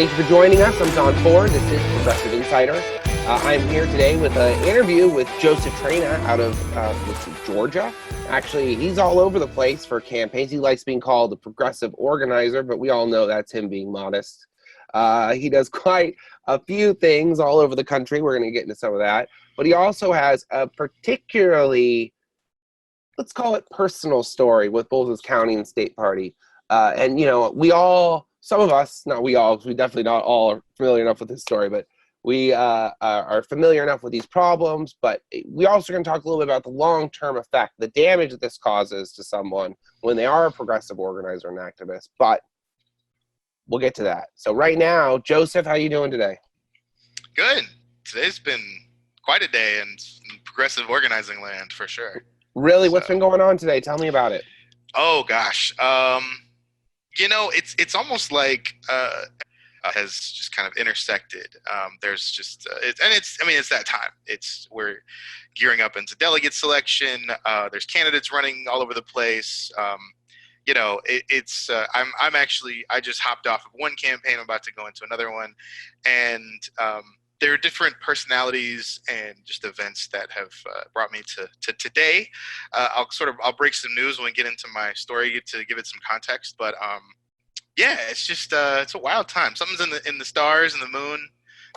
Thank you for joining us. I'm Don Ford. This is Progressive Insider. I'm here today with an interview with Joseph Traina out of Georgia. Actually, he's all over the place for campaigns. He likes being called the progressive organizer, but we all know that's him being modest. He does quite a few things all over the country. We're going to get into some of that. But he also has a particularly, let's call it personal story with both his county and state party. And, you know, we all, some of us, not we all, because we definitely not all are familiar enough with this story, but we are familiar enough with these problems. But we also going to talk a little bit about the long-term effect, the damage that this causes to someone when they are a progressive organizer and activist. But we'll get to that. So right now, Joseph, how you doing today? Good. Today's been quite a day in progressive organizing land, for sure. Really? What's been going on today? Tell me about it. Oh, gosh. You know, it's almost like has just kind of intersected. There's just, it's that time. We're gearing up into delegate selection. There's candidates running all over the place. You know, I just hopped off of one campaign. I'm about to go into another one. And there are different personalities and just events that have brought me to today. I'll break some news when we get into my story to give it some context. But yeah, it's just it's a wild time. Something's in the stars and the moon,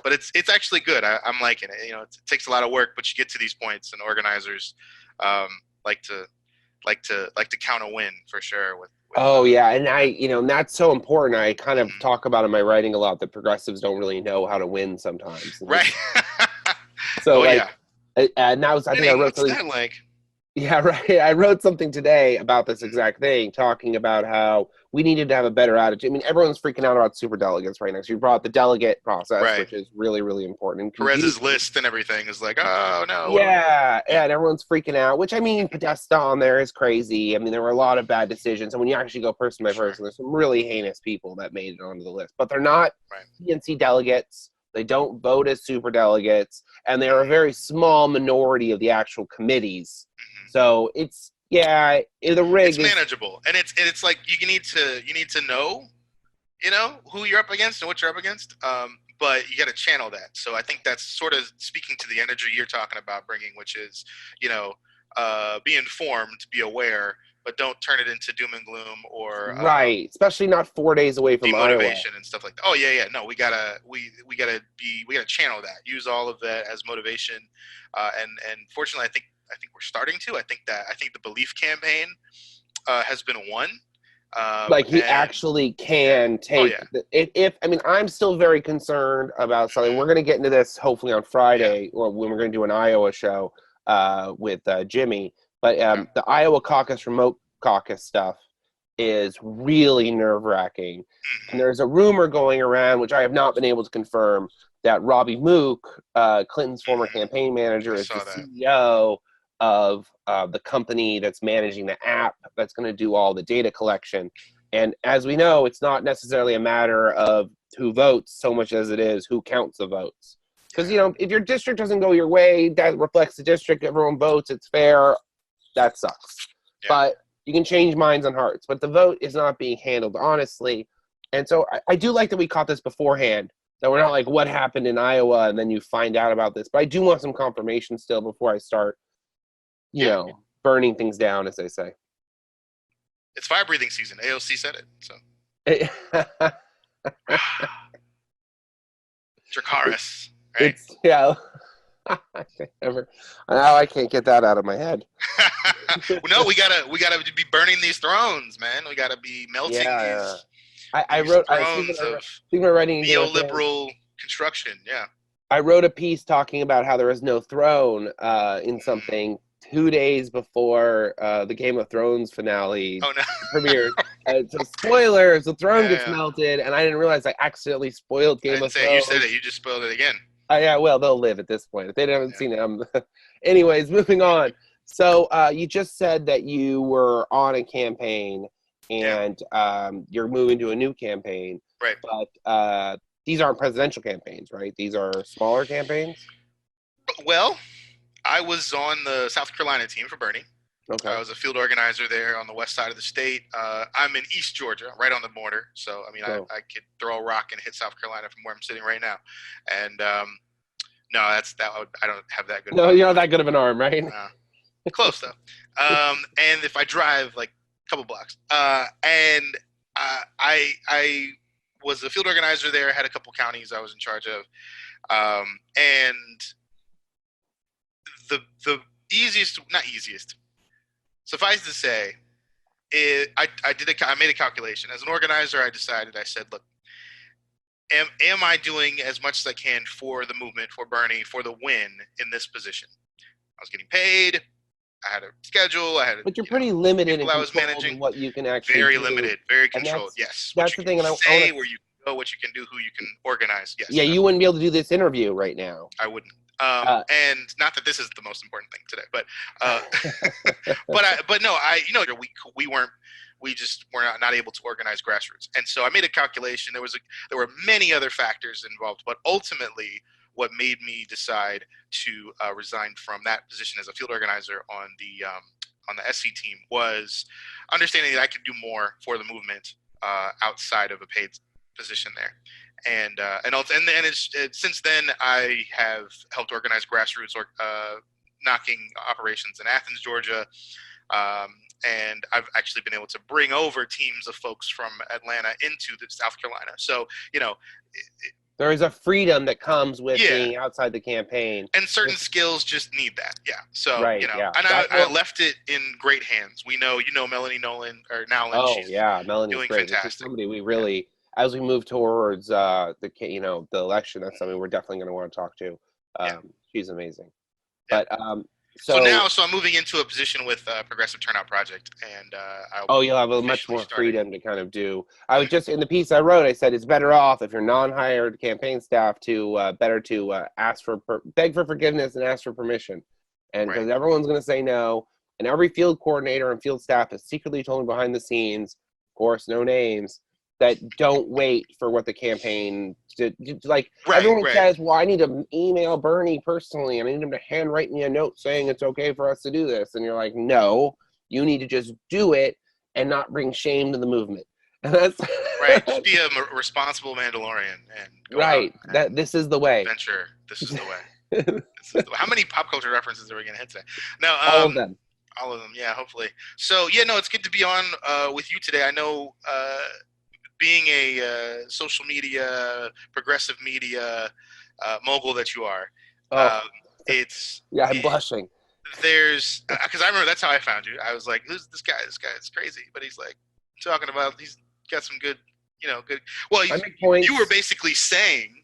but it's actually good. I'm liking it. You know, it takes a lot of work, but you get to these points, and organizers like to count a win for sure. Oh yeah, and and that's so important. I kind of talk about in my writing a lot that progressives don't really know how to win sometimes. Right. So yeah. And that was I think I wrote something. What's that like? Yeah, right. I wrote something today about this exact thing, talking about how we needed to have a better attitude. I mean, everyone's freaking out about super delegates right now. So you brought up the delegate process, right, which is really, really important. Perez's list and everything is like, oh no. Yeah, and everyone's freaking out, which I mean, Podesta on there is crazy. I mean, there were a lot of bad decisions. And when you actually go person by person, there's some really heinous people that made it onto the list. But they're not PNC delegates. They don't vote as super delegates. And they're a very small minority of the actual committees. So it's the rig. It's manageable, and it's like you need to know, who you're up against and what you're up against. But you got to channel that. So I think that's sort of speaking to the energy you're talking about bringing, which is be informed, be aware, but don't turn it into doom and gloom or right. Especially not 4 days away from Iowa. Demotivation and stuff like that. Oh yeah. No, we gotta channel that. Use all of that as motivation. And fortunately, I think we're starting to. I think the Belief campaign has been won. He actually can take. I'm still very concerned about something. We're going to get into this hopefully on Friday, or when we're going to do an Iowa show with Jimmy. But the Iowa caucus remote caucus stuff is really nerve-wracking. And there's a rumor going around, which I have not been able to confirm, that Robbie Mook, Clinton's former campaign manager, is the CEO of the company that's managing the app that's going to do all the data collection. And as we know, it's not necessarily a matter of who votes so much as it is who counts the votes. Because, if your district doesn't go your way, that reflects the district. Everyone votes. It's fair. That sucks. Yeah. But you can change minds and hearts. But the vote is not being handled honestly. And so I do like that we caught this beforehand. That we're not like, what happened in Iowa, and then you find out about this. But I do want some confirmation still before I start burning things down, as they say. It's fire breathing season. AOC said it. So. Dracarys, right? I can't get that out of my head. No, we gotta be burning these thrones, man. We gotta be melting these. I wrote. I think we're writing neoliberal construction. Yeah. I wrote a piece talking about how there is no throne in something 2 days before the Game of Thrones finale premiered. So spoilers, the throne gets melted, and I didn't realize I accidentally spoiled Game of Thrones. You said it, you just spoiled it again. Yeah, well, they'll live at this point. If they haven't seen it. Anyways, moving on. So you just said that you were on a campaign, and you're moving to a new campaign. Right. But these aren't presidential campaigns, right? These are smaller campaigns? Well, I was on the South Carolina team for Bernie. Okay. I was a field organizer there on the west side of the state. I'm in East Georgia, right on the border. So, I mean, I could throw a rock and hit South Carolina from where I'm sitting right now. And no, I don't have that good. No, you're not that good of an arm, right? Close though. And if I drive like a couple blocks, I was a field organizer there. Had a couple counties I was in charge of, and the easiest, not easiest. Suffice to say, I made a calculation. As an organizer, I said, look, am I doing as much as I can for the movement, for Bernie, for the win in this position? I was getting paid. I had a schedule. But you're pretty limited in I was managing what you can actually very do. limited, very controlled. Yes, that's the thing. And say where you can go, what you can do, who you can organize. Yes. Yeah, you wouldn't be able to do this interview right now. I wouldn't. And not that this is the most important thing today, but but no, we just were not able to organize grassroots. And so I made a calculation. There were many other factors involved, but ultimately what made me decide to resign from that position as a field organizer on the SC team was understanding that I could do more for the movement outside of a paid position there. And since then I have helped organize grassroots knocking operations in Athens, Georgia, and I've actually been able to bring over teams of folks from Atlanta into South Carolina. So there is a freedom that comes with being outside the campaign, and certain skills just need that. Yeah. So right, and I left it in great hands. Melanie Nolan or Nowlin. Oh yeah, Melanie's doing great. fantastic. This is somebody we really. As we move towards the election, that's something we're definitely going to want to talk to. She's amazing. Yeah. But so I'm moving into a position with Progressive Turnout Project, and you'll have a much more freedom to kind of do. I was just in the piece I wrote. I said it's better off if you're non-hired campaign staff to beg for forgiveness and ask for permission, and because everyone's going to say no, and every field coordinator and field staff is secretly told behind the scenes, of course, no names, that don't wait for what the campaign did. Everyone says, well, I need to email Bernie personally, and I need him to handwrite me a note saying it's okay for us to do this. And you're like, no, you need to just do it and not bring shame to the movement. And that's right. Just be a responsible Mandalorian and go out this is the way. Adventure. This is the way. How many pop culture references are we going to hit today? No, all of them. All of them. Yeah, hopefully. So it's good to be on with you today. I know. Being a social media, progressive media mogul that you are, I'm blushing. There's because I remember that's how I found you. I was like, "Who's this guy? This guy is crazy," but he's like talking about he's got some good, good. Well, you were basically saying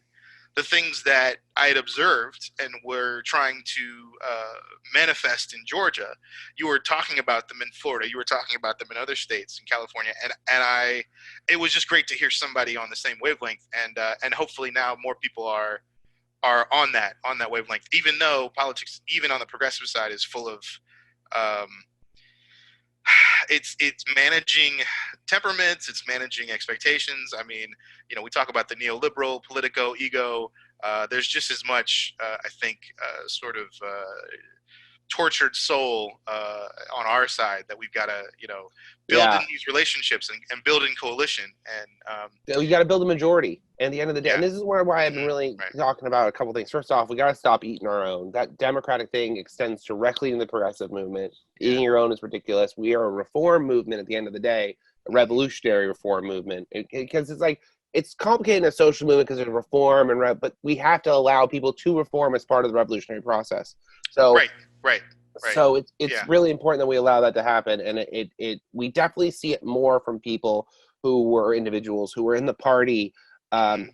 the things that I had observed and were trying to manifest in Georgia. You were talking about them in Florida. You were talking about them in other states, in California, and it was just great to hear somebody on the same wavelength. And hopefully now more people are on that wavelength. Even though politics, even on the progressive side, is full of it's managing temperaments, it's managing expectations. I mean, we talk about the neoliberal Politico ego. There's just as much, I think, sort of tortured soul on our side that we've got to, build in these relationships and build in coalition. And we got to build a majority. And at the end of the day, and this is why I've been really talking about a couple things. First off, we got to stop eating our own. That Democratic thing extends directly to the progressive movement. Eating your own is ridiculous. We are a reform movement at the end of the day, a revolutionary reform movement. Because it's complicated in a social movement because there's reform but we have to allow people to reform as part of the revolutionary process. So right. So it's really important that we allow that to happen, and we definitely see it more from people who were individuals who were in the party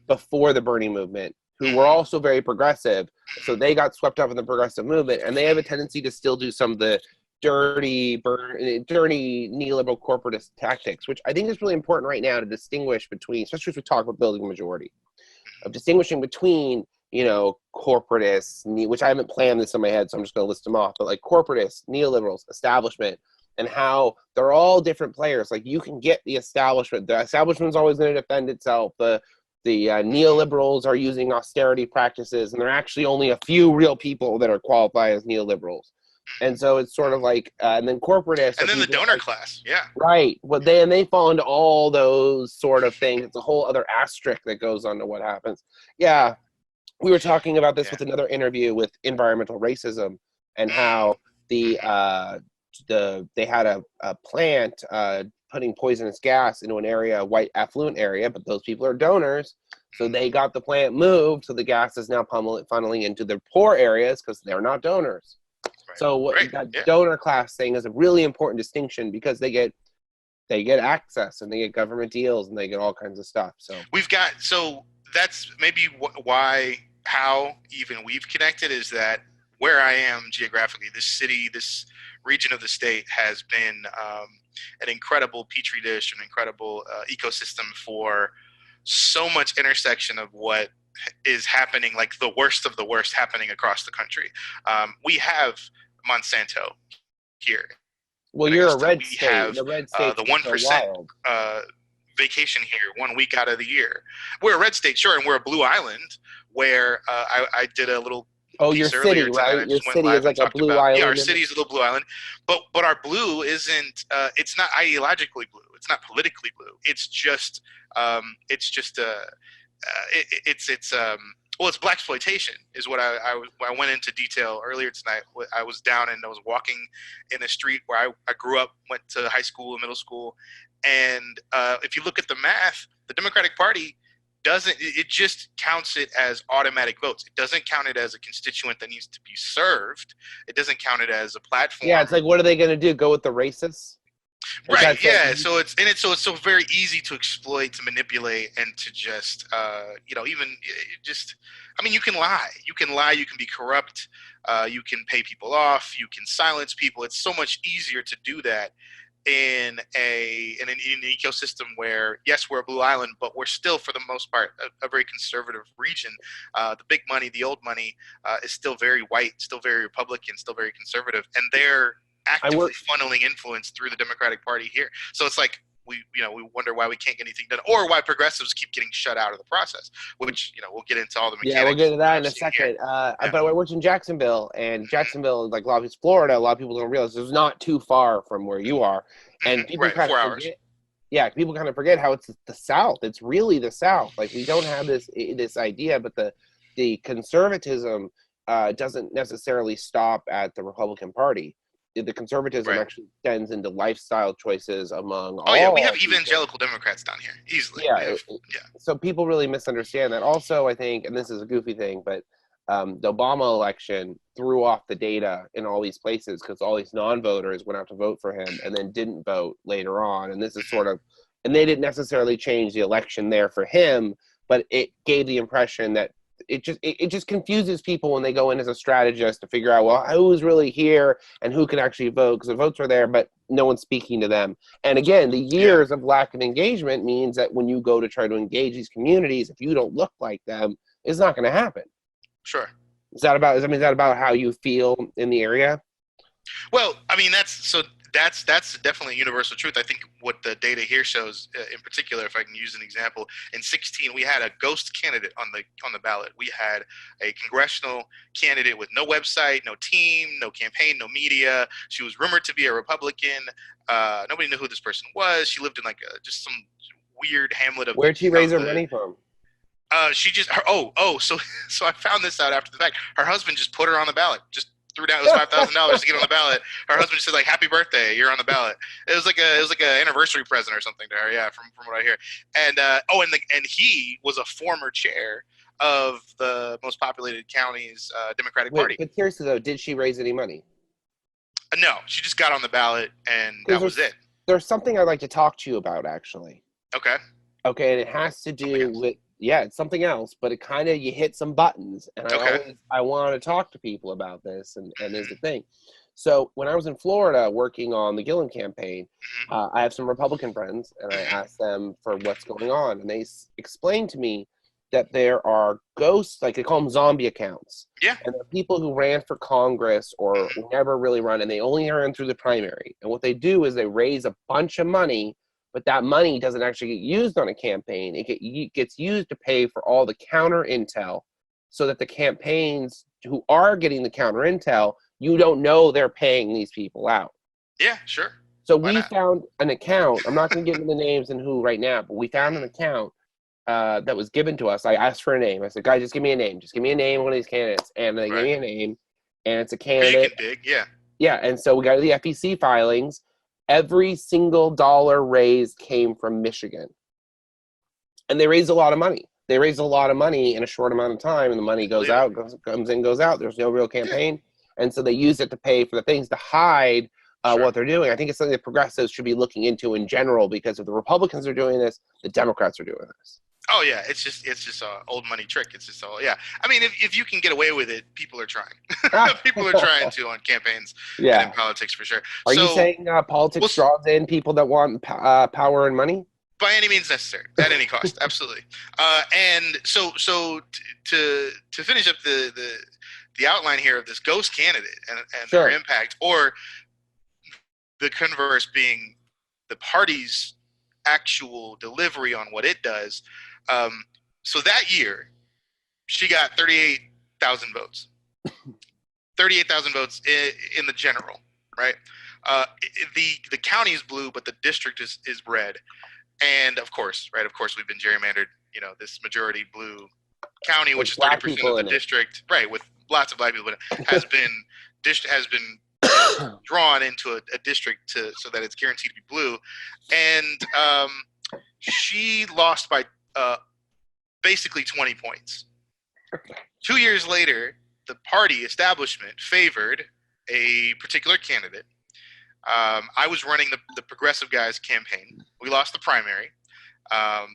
before the Bernie movement, who were also very progressive. So they got swept up in the progressive movement, and they have a tendency to still do some of the dirty neoliberal corporatist tactics, which I think is really important right now to distinguish between, especially as we talk about building a majority, of distinguishing between corporatists, which I haven't planned this in my head, so I'm just going to list them off, but like corporatists, neoliberals, establishment, and how they're all different players. Like you can get the establishment's always going to defend itself. The neoliberals are using austerity practices, and there are actually only a few real people that are qualified as neoliberals. And so it's sort of like, and then corporatists. And then the donor class, yeah. Right. Well, they fall into all those sort of things. It's a whole other asterisk that goes on to what happens. Yeah. We were talking about this with another interview with environmental racism and how they had a plant putting poisonous gas into an area, a white affluent area, but those people are donors. So they got the plant moved. So the gas is now funneling into the poor areas because they're not donors. Right. So that donor class thing is a really important distinction because they get access and they get government deals and they get all kinds of stuff. So that's maybe how even we've connected is that where I am geographically, this city, this region of the state has been an incredible petri dish, an incredible ecosystem for so much intersection of what is happening, like the worst of the worst happening across the country. We have Monsanto here. Well, you're a red state. Have the red state, the 1% vacation here 1 week out of the year. We're a red state, sure, and we're a blue island where I did a little your city, right? Your city is like a blue island. Yeah, our city is a little blue island, but our blue isn't. It's not ideologically blue. It's not politically blue. It's just. It's Blaxploitation is what I went into detail earlier tonight. I was down and I was walking in a street where I grew up, went to high school and middle school, and if you look at the math, the Democratic Party it just counts it as automatic votes. It doesn't count it as a constituent that needs to be served. It doesn't count it as a platform. Yeah, it's like, what are they going to do? Go with the racists? Right. Yeah. So it's so very easy to exploit, to manipulate, and to just you can lie. You can lie. You can be corrupt. You can pay people off. You can silence people. It's so much easier to do that in an ecosystem where, yes, we're a blue island, but we're still, for the most part, a very conservative region. The big money, the old money, is still very white, still very Republican, still very conservative, and they're actively funneling influence through the Democratic Party here. So it's like we wonder why we can't get anything done, or why progressives keep getting shut out of the process. Which we'll get into all the mechanics. Yeah, we'll get into that in a second. But I worked in Jacksonville, and Jacksonville, like a lot of people, Florida, a lot of people don't realize it's not too far from where you are, and people kind of 4 hours. Yeah, people kind of forget how it's the South. It's really the South. Like, we don't have this idea, but the conservatism doesn't necessarily stop at the Republican Party. The conservatism actually extends into lifestyle choices among all. Oh yeah, we have evangelical Democrats down here easily. Yeah, so people really misunderstand that. Also, I think, and this is a goofy thing, but the Obama election threw off the data in all these places because all these non-voters went out to vote for him and then didn't vote later on. And this is and they didn't necessarily change the election there for him, but it gave the impression that it just confuses people when they go in as a strategist to figure out, well, who's really here and who can actually vote, because the votes are there, but no one's speaking to them. And again, the years of lack of engagement means that when you go to try to engage these communities, if you don't look like them, it's not going to happen. Sure. Is that about how you feel in the area? Well, I mean, that's definitely a universal truth. I think what the data here shows, in particular, if I can use an example, in 2016 we had a ghost candidate on the ballot. We had a congressional candidate with no website, no team, no campaign, no media. She was rumored to be a Republican. Nobody knew who this person was. She lived in just some weird hamlet of. Where'd she raise her money from? So I found this out after the fact. Her husband just put her on the ballot. Just threw down $5,000 to get on the ballot. Her husband just said, like, "Happy birthday, you're on the ballot." It was like a anniversary present or something to her. Yeah, from what I hear. And and he was a former chair of the most populated county's Democratic Party. But seriously though, did she raise any money? No, she just got on the ballot and that was it. There's something I'd like to talk to you about, actually. Okay. Okay, and it has to do with. Yeah, it's something else, but you hit some buttons, and I want to talk to people about this, and is the thing. So when I was in Florida working on the Gillen campaign, I have some Republican friends, and I asked them for what's going on, and they explained to me that there are ghosts, like they call them zombie accounts. Yeah. And there are people who ran for Congress or never really run, and they only ran through the primary. And what they do is they raise a bunch of money, but that money doesn't actually get used on a campaign. It gets used to pay for all the counter intel so that the campaigns who are getting the counter intel you don't know they're paying these people out. Yeah, sure. So Why we not? found an account. I'm not going to get into the names and who right now, but we found an account that was given to us. I asked for a name. I said, guys, just give me a name. Just give me a name of one of these candidates. And they gave me a name, and it's a candidate. You can dig, yeah. Yeah, and so we got the FEC filings. Every single dollar raised came from Michigan. And they raised a lot of money. They raised a lot of money in a short amount of time, and the money goes out, comes in, goes out. There's no real campaign. Yeah. And so they use it to pay for the things to hide what they're doing. I think it's something that progressives should be looking into in general, because if the Republicans are doing this, the Democrats are doing this. Oh yeah, it's just an old money trick. It's just all, yeah. I mean, if you can get away with it, people are trying. People are trying to on campaigns and in politics for sure. Are you saying politics draws in people that want power and money? By any means necessary, at any cost, absolutely. And so to finish up the outline here of this ghost candidate and their impact, or the converse being the party's actual delivery on what it does. So that year, she got 38,000 votes. 38,000 votes in the general, right? The county is blue, but the district is red. And of course, we've been gerrymandered, this majority blue county, which is 30% of the district, right, with lots of black people in it, has been drawn into a district so that it's guaranteed to be blue. And she lost by basically 20 points. 2 years later, the party establishment favored a particular candidate. I was running the progressive guys campaign. We lost the primary.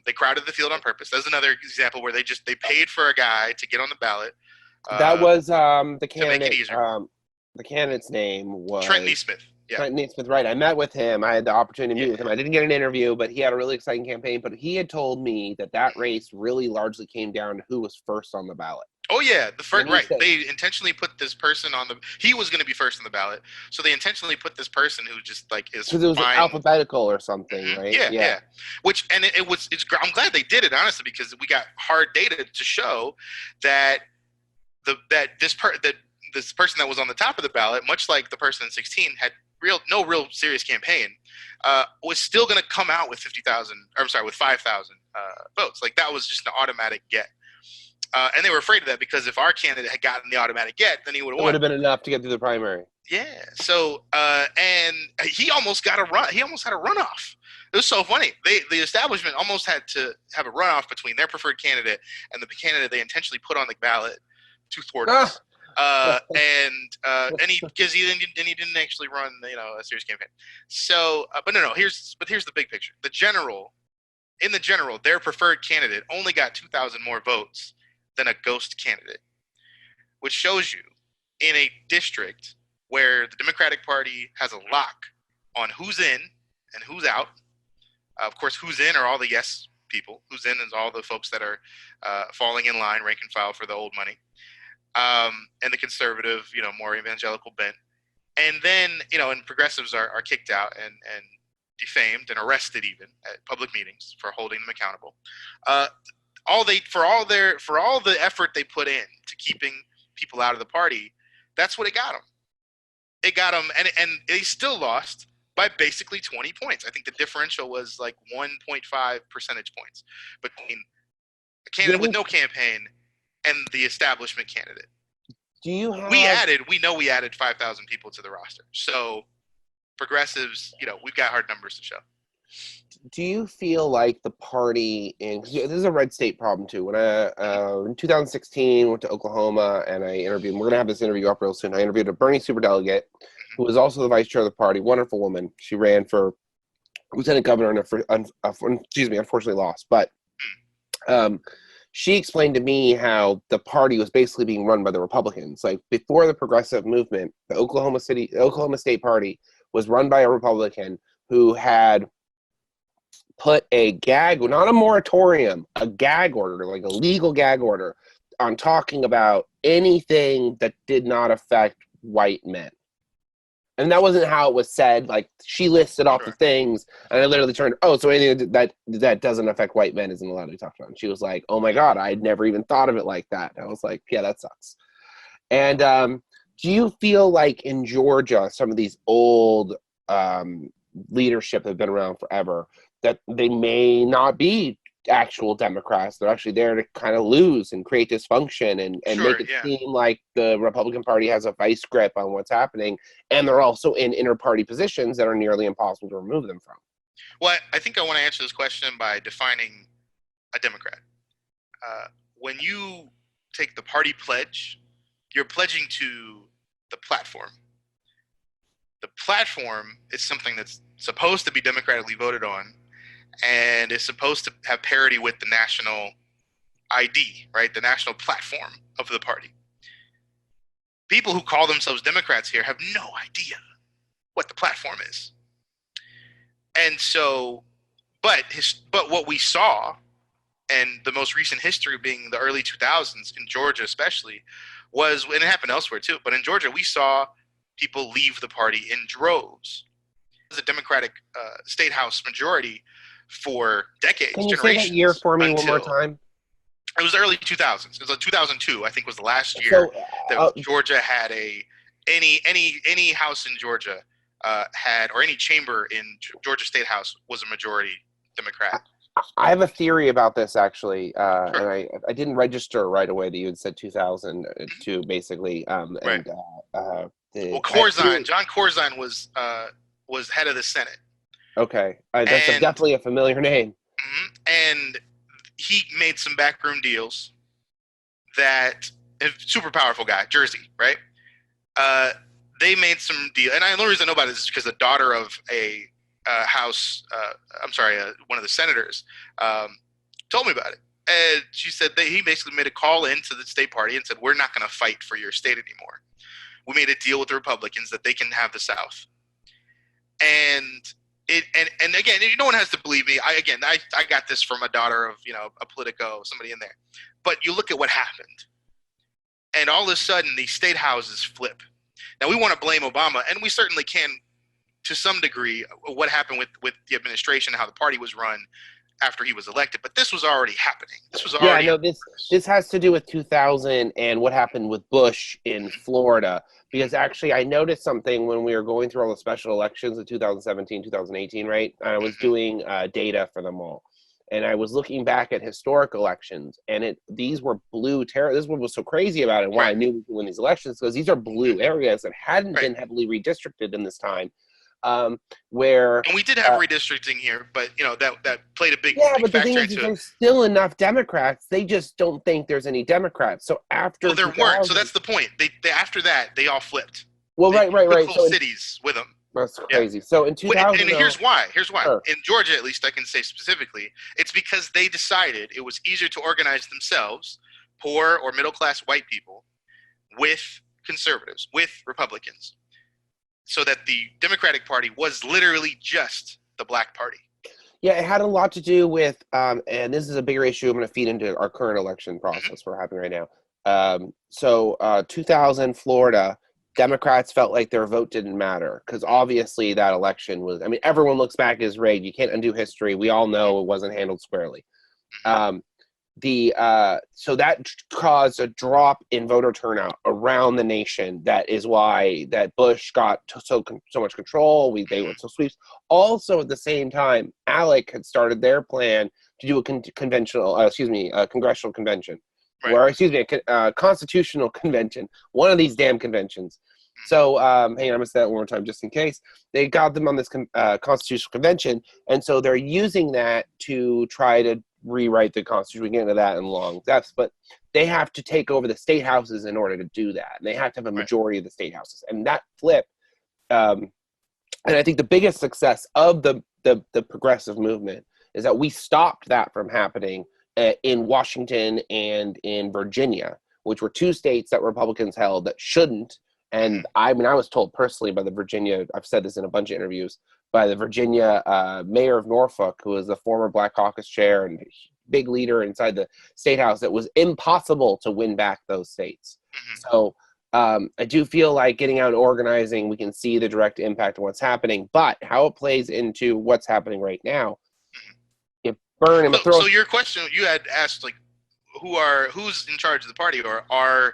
They crowded the field on purpose. That's another example where they paid for a guy to get on the ballot. That was the candidate. The candidate's name was Trent Neesmith. Yeah. Trent Neesmith, right. I met with him. I had the opportunity to meet with him. I didn't get an interview, but he had a really exciting campaign. But he had told me that race really largely came down to who was first on the ballot. Oh, yeah. The first, right. They intentionally put this person on he was going to be first on the ballot. So they intentionally put this person who just is because it was alphabetical or something, right? Yeah. I'm glad they did it, honestly, because we got hard data to show that this person that was on the top of the ballot, much like the person in 16, had no real serious campaign, was still going to come out with 5,000 votes. Like, that was just an automatic get. And they were afraid of that, because if our candidate had gotten the automatic get, then he would have won. It would have been enough to get through the primary. Yeah. So, and he almost got a run. He almost had a runoff. It was so funny. The establishment almost had to have a runoff between their preferred candidate and the candidate they intentionally put on the ballot to thwart us. Because he didn't actually run, a serious campaign. So, but no. Here's the big picture. In the general, their preferred candidate only got 2,000 more votes than a ghost candidate, which shows you in a district where the Democratic Party has a lock on who's in and who's out. Of course, who's in are all the yes people. Who's in is all the folks that are falling in line, rank and file for the old money. And the conservative, more evangelical bent. And then, and progressives are kicked out and defamed and arrested even at public meetings for holding them accountable. For all the effort they put in to keeping people out of the party, that's what it got them. It got them, and they still lost by basically 20 points. I think the differential was like 1.5 percentage points between a candidate with no campaign and the establishment candidate. We know we added 5,000 people to the roster. So progressives, we've got hard numbers to show. Do you feel like the party this is a red state problem too. When I in 2016 went to Oklahoma and I interviewed, we're gonna have this interview up real soon. I interviewed a Bernie superdelegate who was also the vice chair of the party, wonderful woman. She ran for lieutenant governor and unfortunately lost. But she explained to me how the party was basically being run by the Republicans. Like, before the progressive movement, the Oklahoma State Party was run by a Republican who had put a gag, not a moratorium, a gag order, like a legal gag order, on talking about anything that did not affect white men. And that wasn't how it was said. Like, she listed off the things, and I literally turned, so anything that doesn't affect white men isn't allowed to be talked about. And she was like, oh my God, I'd never even thought of it like that. And I was like, yeah, that sucks. And Do you feel like in Georgia, some of these old leadership that have been around forever, that they may not be actual Democrats? They're actually there to kind of lose and create dysfunction and make it seem like the Republican Party has a vice grip on what's happening, and they're also in inter-party positions that are nearly impossible to remove them from. Well, I think I want to answer this question by defining a Democrat. When you take the party pledge, you're pledging to the platform. The platform is something that's supposed to be democratically voted on, and is supposed to have parity with the national ID, right? The national platform of the party. People who call themselves Democrats here have no idea what the platform is. And so, but what we saw, and the most recent history being the early 2000s in Georgia especially, was, and it happened elsewhere too, but in Georgia we saw people leave the party in droves. It was a Democratic state house majority for decades. Can you say that year for me one more time? It was the early 2000s. It was like 2002, I think, was the last year that Georgia had any house in Georgia had, or any chamber in Georgia State House was a majority Democrat. I have a theory about this, actually, and I didn't register right away that you had said 2002, basically. Right. John Corzine was head of the Senate. Okay, that's definitely a familiar name. And he made some backroom deals that, super powerful guy, Jersey, right? They made some deal, and the only reason I know about it is because the daughter of a one of the senators told me about it. And she said that he basically made a call into the state party and said, we're not going to fight for your state anymore. We made a deal with the Republicans that they can have the South. And again, no one has to believe me. I got this from a daughter of, a Politico, somebody in there. But you look at what happened. And all of a sudden, these state houses flip. Now, we want to blame Obama, and we certainly can, to some degree, what happened with the administration, how the party was run after he was elected. But this was already happening. This has to do with 2000 and what happened with Bush in Florida. Because actually, I noticed something when we were going through all the special elections of 2017, 2018, right? I was doing data for them all. And I was looking back at historic elections, and these were blue terror. This is what was so crazy about it, why I knew we could win these elections, because these are blue areas that hadn't been heavily redistricted in this time. And we did have redistricting here, but that played a big but the thing is, there's still enough Democrats. They just don't think there's any Democrats. So after there weren't. So that's the point. They after that they all flipped. Well, right. So cities with them. That's crazy. So in 2000, and here's why. Sure. In Georgia, at least I can say specifically, it's because they decided it was easier to organize themselves, poor or middle class white people, with conservatives, with Republicans, so that the Democratic Party was literally just the black party. Yeah, it had a lot to do with, and this is a bigger issue I'm going to feed into our current election process we're having right now. 2000 Florida, Democrats felt like their vote didn't matter because obviously that election was, everyone looks back as rigged. You can't undo history. We all know it wasn't handled squarely. So that caused a drop in voter turnout around the nation. That is why that Bush got so much control. They were so sweeps. Also, at the same time, ALEC had started their plan to do a congressional convention, a constitutional convention. One of these damn conventions. So, hang on, I'm going to say that one more time just in case. They got them on this constitutional convention, and so they're using that to try to rewrite the Constitution. We get into that in long depths, but they have to take over the state houses in order to do that. And they have to have a majority of the state houses. And that flip, and I think the biggest success of the progressive movement is that we stopped that from happening in Washington and in Virginia, which were two states that Republicans held that shouldn't. And I was told personally by the Virginia, I've said this in a bunch of interviews, by the Virginia mayor of Norfolk, who was the former Black Caucus chair and big leader inside the state house, it was impossible to win back those states. So I do feel like getting out and organizing, we can see the direct impact of what's happening, but how it plays into what's happening right now. So your question, you had asked, like, who's in charge of the party, or are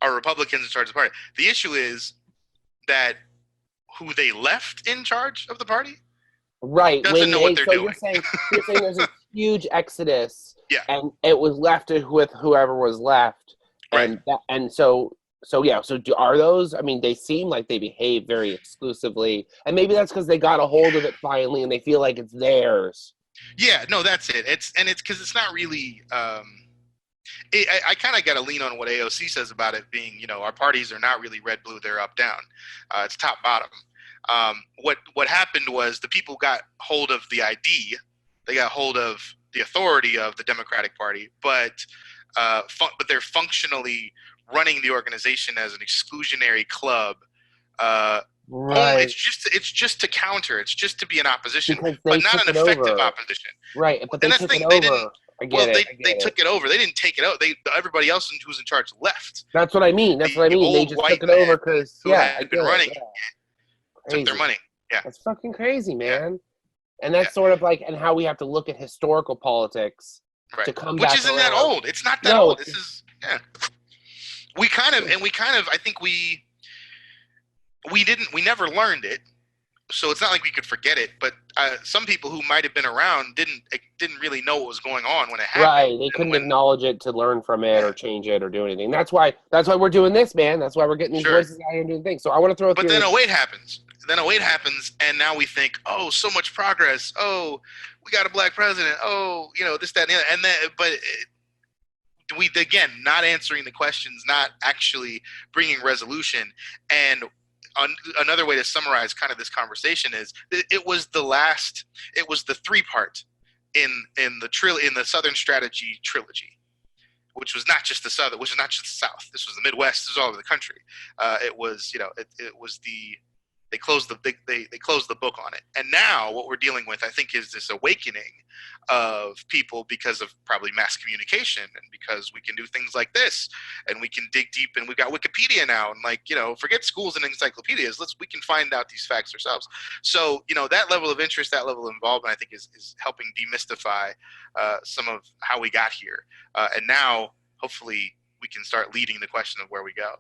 are Republicans in charge of the party. The issue is that who they left in charge of the party right doesn't know what they're doing. You're saying there's a huge exodus, yeah, and it was left with whoever was left, and right. So are those? I mean, they seem like they behave very exclusively, and maybe that's because they got a hold of it finally, and they feel like it's theirs. Yeah, no, that's it. It's because it's not really. I kind of got to lean on what AOC says about it being, our parties are not really red, blue, they're up, down. It's top, bottom. What happened was the people got hold of the ID, they got hold of the authority of the Democratic Party, but they're functionally running the organization as an exclusionary club. Right. It's just to counter. It's just to be an opposition, but not an effective opposition. Right, but they took it over. They took it over. They didn't take it out. Everybody else who's in charge left. That's what I mean. They just took it over because had been running. Took their money. Yeah, that's fucking crazy, man. Yeah. And that's sort of like, and how we have to look at historical politics to come back. Which isn't that old. It's not that old. This is We kind of, I think we never learned it, so it's not like we could forget it. But some people who might have been around didn't really know what was going on when it happened. Right, they couldn't acknowledge it to learn from it or change it or do anything. That's why we're doing this, man. That's why we're getting these voices out here and doing things. So I want to throw. But then 08 happens. And now we think, oh, so much progress. Oh, we got a black president. Oh, this, that, and the other. And then, but. We again not answering the questions, not actually bringing resolution. And another way to summarize kind of this conversation is it was the 3-part in the Southern Strategy trilogy, which was not just the South. This was the Midwest. This was all over the country. It was they closed the book on it. And now what we're dealing with, I think, is this awakening of people because of probably mass communication and because we can do things like this and we can dig deep, and we've got Wikipedia now, and forget schools and encyclopedias. We can find out these facts ourselves. So, that level of interest, that level of involvement, I think is helping demystify some of how we got here. And now hopefully we can start leading the question of where we go.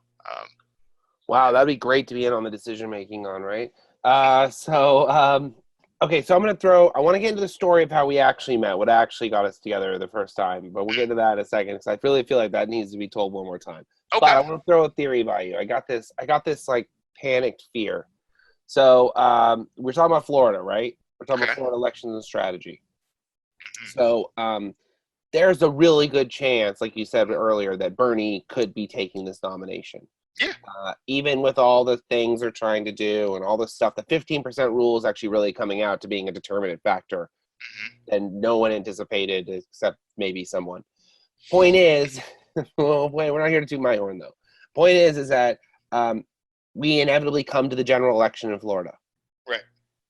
Wow, that'd be great to be in on the decision making on, right? Okay, so I want to get into the story of how we actually met, what actually got us together the first time, but we'll get to that in a second because I really feel like that needs to be told one more time. Okay. But I want to throw a theory by you. I got this like panicked fear. So we're talking about Florida, right? We're talking about Florida elections and strategy. So there's a really good chance, like you said earlier, that Bernie could be taking this nomination. Yeah. Even with all the things they're trying to do and all this stuff, the 15% rule is actually really coming out to being a determinant factor, and no one anticipated except maybe someone. Point is, well, wait, we're not here to toot my horn though. Point is that we inevitably come to the general election in Florida, right?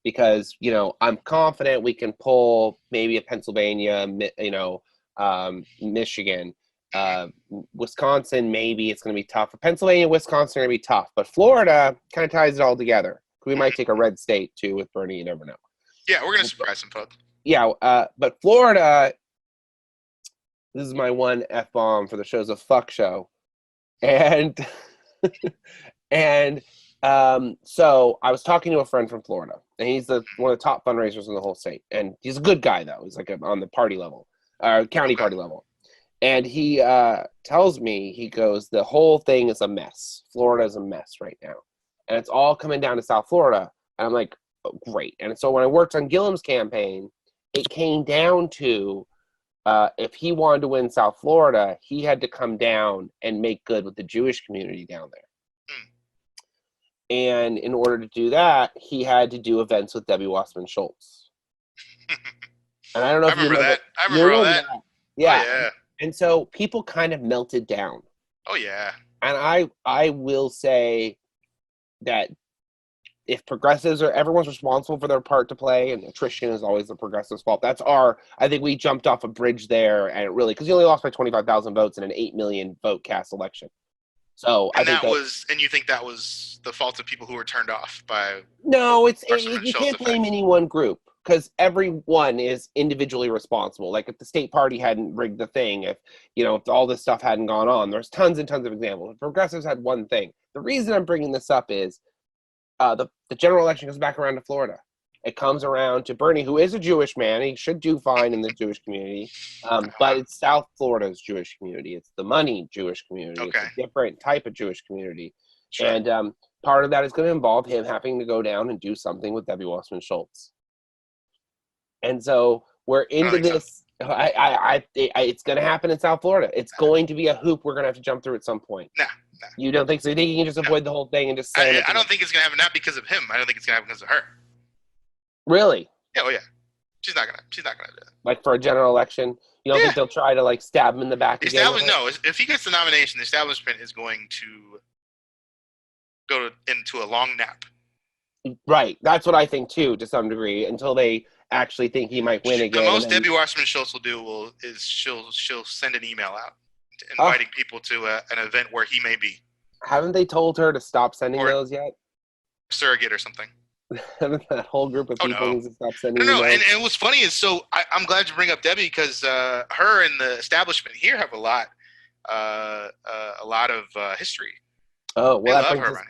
Because I'm confident we can pull maybe a Pennsylvania, Michigan. Wisconsin, maybe it's going to be tough. Pennsylvania, Wisconsin are going to be tough, but Florida kind of ties it all together. We might take a red state too with Bernie. You never know. Yeah, we're going to surprise some folks. Yeah, but Florida. This is my one F-bomb for the show's a fuck show, and so I was talking to a friend from Florida, and he's one of the top fundraisers in the whole state, and he's a good guy though. He's like on the party level, county party level. And he tells me, he goes, the whole thing is a mess. Florida is a mess right now. And it's all coming down to South Florida. And I'm like, oh, great. And so when I worked on Gilham's campaign, it came down to if he wanted to win South Florida, he had to come down and make good with the Jewish community down there. And in order to do that, he had to do events with Debbie Wasserman Schultz. And I don't know if you remember that. I remember all that. Yeah. Oh, yeah. And so people kind of melted down. Oh, yeah. And I will say that if progressives everyone's responsible for their part to play, and attrition is always the progressives' fault. I think we jumped off a bridge there, and it really, because you only lost by 25,000 votes in an 8 million vote cast election. So and you think that was the fault of people who were turned off by? No, you can't blame any one group. because everyone is individually responsible. Like if the state party hadn't rigged the thing, if all this stuff hadn't gone on, there's tons and tons of examples. If progressives had one thing. The reason I'm bringing this up is the general election comes back around to Florida. It comes around to Bernie, who is a Jewish man. He should do fine in the Jewish community, but it's South Florida's Jewish community. It's the money Jewish community. Okay. It's a different type of Jewish community. Sure. And part of that is going to involve him having to go down and do something with Debbie Wasserman Schultz. And so we're into this. So. It's going to happen in South Florida. It's going to be a hoop we're going to have to jump through at some point. Nah. You don't think so? You think you can just avoid the whole thing and just say I don't think it's going to happen, not because of him. I don't think it's going to happen because of her. Really? Yeah, oh yeah. She's not gonna do it. Like for a general election, you don't think they'll try to like stab him in the back again? No. If he gets the nomination, the establishment is going to go into a long nap. Right. That's what I think too, to some degree, until they actually think he might win again. The most Debbie Wasserman Schultz will do is she'll send an email out inviting people to an event where he may be. Haven't they told her to stop sending those yet? Surrogate or something. That whole group of people needs to stop sending those. And what's funny is, I'm glad you bring up Debbie, because her and the establishment here have a lot of history. Oh, well, they love her running.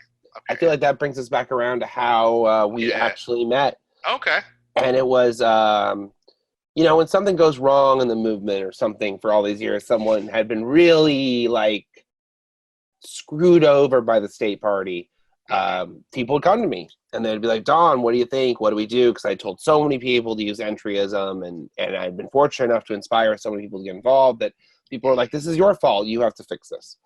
I feel like that brings us back around to how we actually met. Okay. And it was, when something goes wrong in the movement or something for all these years, someone had been really like screwed over by the state party. People would come to me and they'd be like, Don, what do you think? What do we do? Because I told so many people to use entryism, and I'd been fortunate enough to inspire so many people to get involved that people were like, this is your fault. You have to fix this.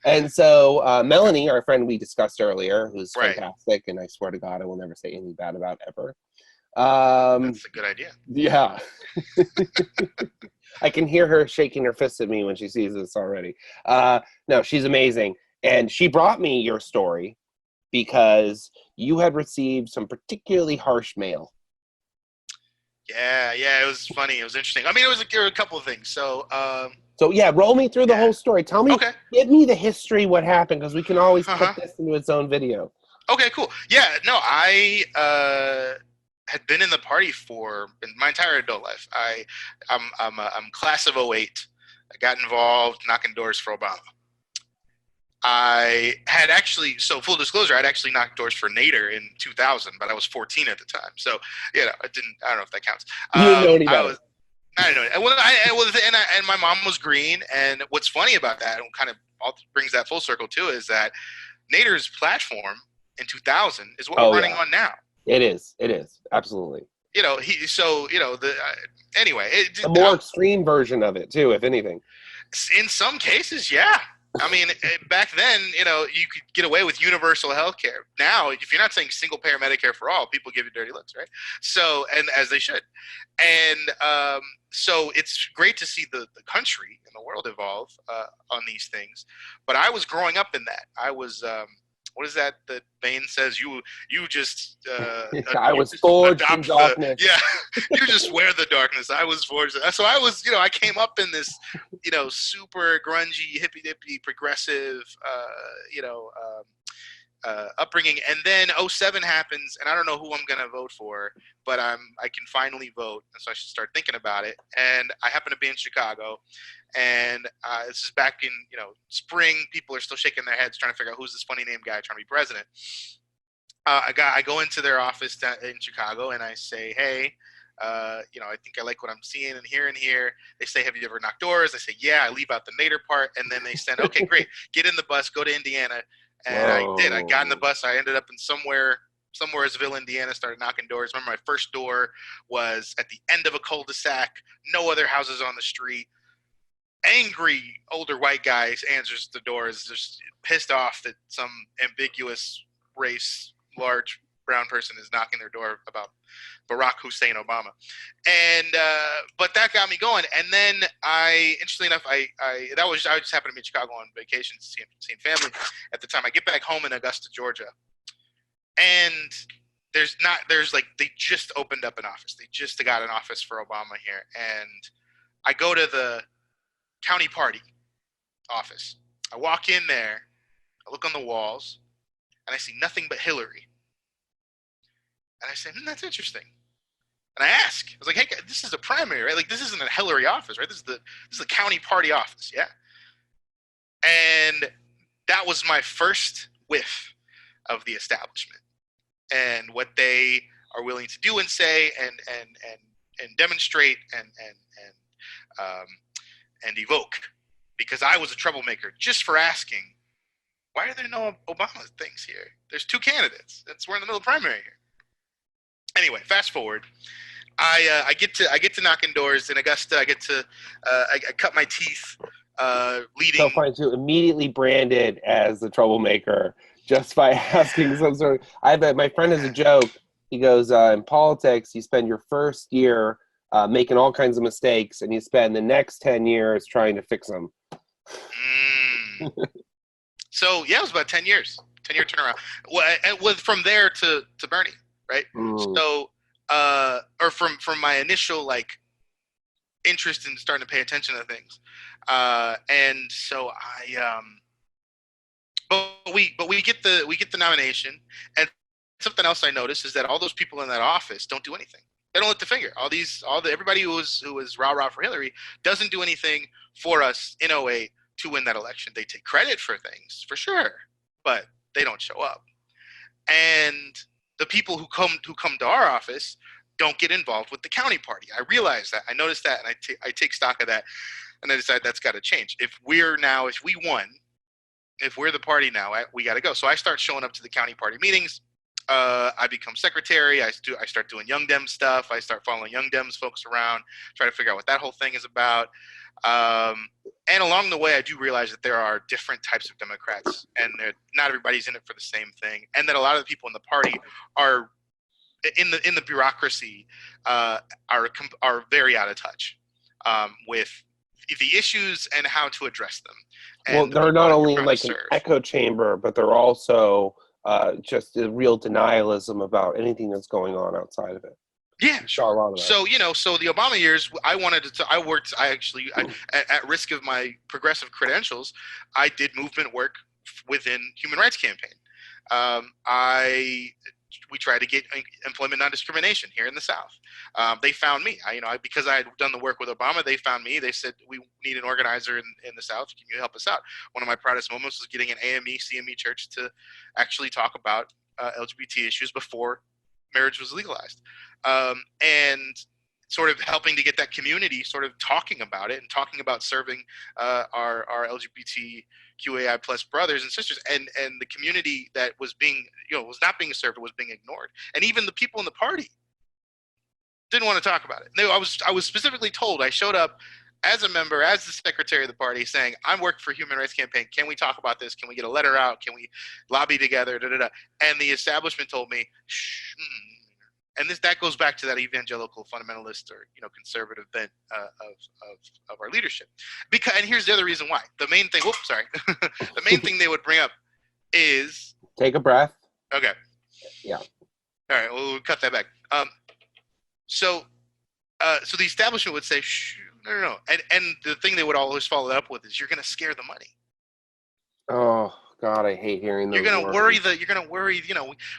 And so Melanie, our friend we discussed earlier, who's fantastic, and I swear to God, I will never say anything bad about ever. That's a good idea. Yeah. I can hear her shaking her fist at me when she sees this already. No, she's amazing. And she brought me your story because you had received some particularly harsh mail. Yeah, it was funny. It was interesting. I mean, there were a couple of things. So roll me through the whole story. Tell me, give me the history, what happened, because we can always put this into its own video. Okay, cool. Yeah, no, I had been in the party for my entire adult life. I'm class of 08. I got involved knocking doors for Obama. I had actually, so full disclosure, I'd actually knocked doors for Nader in 2000, but I was 14 at the time. So, I don't know if that counts. You didn't know any better. I didn't know. And my mom was green. And what's funny about that, and kind of brings that full circle too, is that Nader's platform in 2000 is what we're running on now. It is. Absolutely. Anyway. A more extreme version of it too, if anything. In some cases, yeah. I mean, back then, you could get away with universal health care. Now, if you're not saying single payer Medicare for all, people give you dirty looks, right? So, and as they should. And so it's great to see the country and the world evolve on these things. But I was growing up in that. I was, what is that Bane says? You just I was forged in darkness. You just wear the darkness. I was forged. So I was, I came up in this, super grungy, hippy dippy, progressive, upbringing. And then 07 happens, and I don't know who I'm gonna vote for, but I can finally vote, so I should start thinking about it. And I happen to be in Chicago, and this is back in spring. People are still shaking their heads trying to figure out who's this funny name guy trying to be president. I go into their office in Chicago and I say, hey, I think I like what I'm seeing and hearing here. They say, have you ever knocked doors? I say, yeah. I leave out the Nader part, and then they said, okay, great, get in the bus, go to Indiana. And I did. I got in the bus. I ended up in Somewheresville, Indiana, started knocking doors. Remember, my first door was at the end of a cul-de-sac, no other houses on the street. Angry older white guy answers the doors, just pissed off that some ambiguous race, large brown person is knocking their door about Barack Hussein Obama. And but that got me going. And then interestingly enough, I just happened to be in Chicago on vacation, seeing family at the time. I get back home in Augusta, Georgia, and they just opened up an office. They just got an office for Obama here. And I go to the county party office. I walk in there, I look on the walls, and I see nothing but Hillary. And I said, that's interesting. And I ask, I was like, hey, this is a primary, right? Like, this isn't a Hillary office, right? This is the county party office, yeah. And that was my first whiff of the establishment and what they are willing to do and say and demonstrate and evoke. Because I was a troublemaker just for asking, why are there no Obama things here? There's 2 candidates. We're in the middle of primary here. Anyway, fast forward. I get to knocking doors in Augusta. I get to I cut my teeth leading. So fine, too, immediately branded as the troublemaker just by asking some sort of. I bet my friend has a joke. He goes, in politics, you spend your first year making all kinds of mistakes, and you spend the next 10 years trying to fix them. So yeah, it was about 10 years, 10-year turnaround. It was from there to Bernie, right? So, or from my initial like interest in starting to pay attention to things, and so but we get the nomination, and something else I noticed is that all those people in that office don't do anything. They don't lift a finger. Everybody who was rah for Hillary doesn't do anything for us in 2008 to win that election. They take credit for things for sure, but they don't show up. And the people who come to our office don't get involved with the county party. I realize that. I noticed that, and I take stock of that, and I decide that's got to change. If we won, if we're the party now, we got to go. So I start showing up to the county party meetings. I become secretary. I start doing Young Dem stuff. I start following Young Dems folks around, try to figure out what that whole thing is about. And along the way, I do realize that there are different types of Democrats, and not everybody's in it for the same thing, and that a lot of the people in the party are in the bureaucracy are very out of touch with the issues and how to address them. And they're not only in like an echo chamber, but they're also just a real denialism about anything that's going on outside of it. Yeah, sure. So so the Obama years, at risk of my progressive credentials, I did movement work within Human Rights Campaign. We tried to get employment non-discrimination here in the South. They found me. Because I had done the work with Obama, they found me. They said, we need an organizer in the South. Can you help us out? One of my proudest moments was getting an AME, CME church to actually talk about LGBT issues before marriage was legalized. And sort of helping to get that community sort of talking about it and talking about serving our LGBTQAI plus brothers and sisters, and the community that was being, was not being served, was being ignored. And even the people in the party didn't want to talk about it. I was specifically told, I showed up as a member, as the secretary of the party, saying, I'm working for Human Rights Campaign. Can we talk about this? Can we get a letter out? Can we lobby together? Da, da, da. And the establishment told me, shh. And that goes back to that evangelical fundamentalist or conservative bent of our leadership. And here's the other reason why. The main thing. Whoops, sorry. The main thing they would bring up is take a breath. Okay. Yeah. All right. We'll cut that back. So the establishment would say, shh, no. And the thing they would always follow up with is, you're going to scare the money. Oh. God, I hate hearing those. You're gonna worry.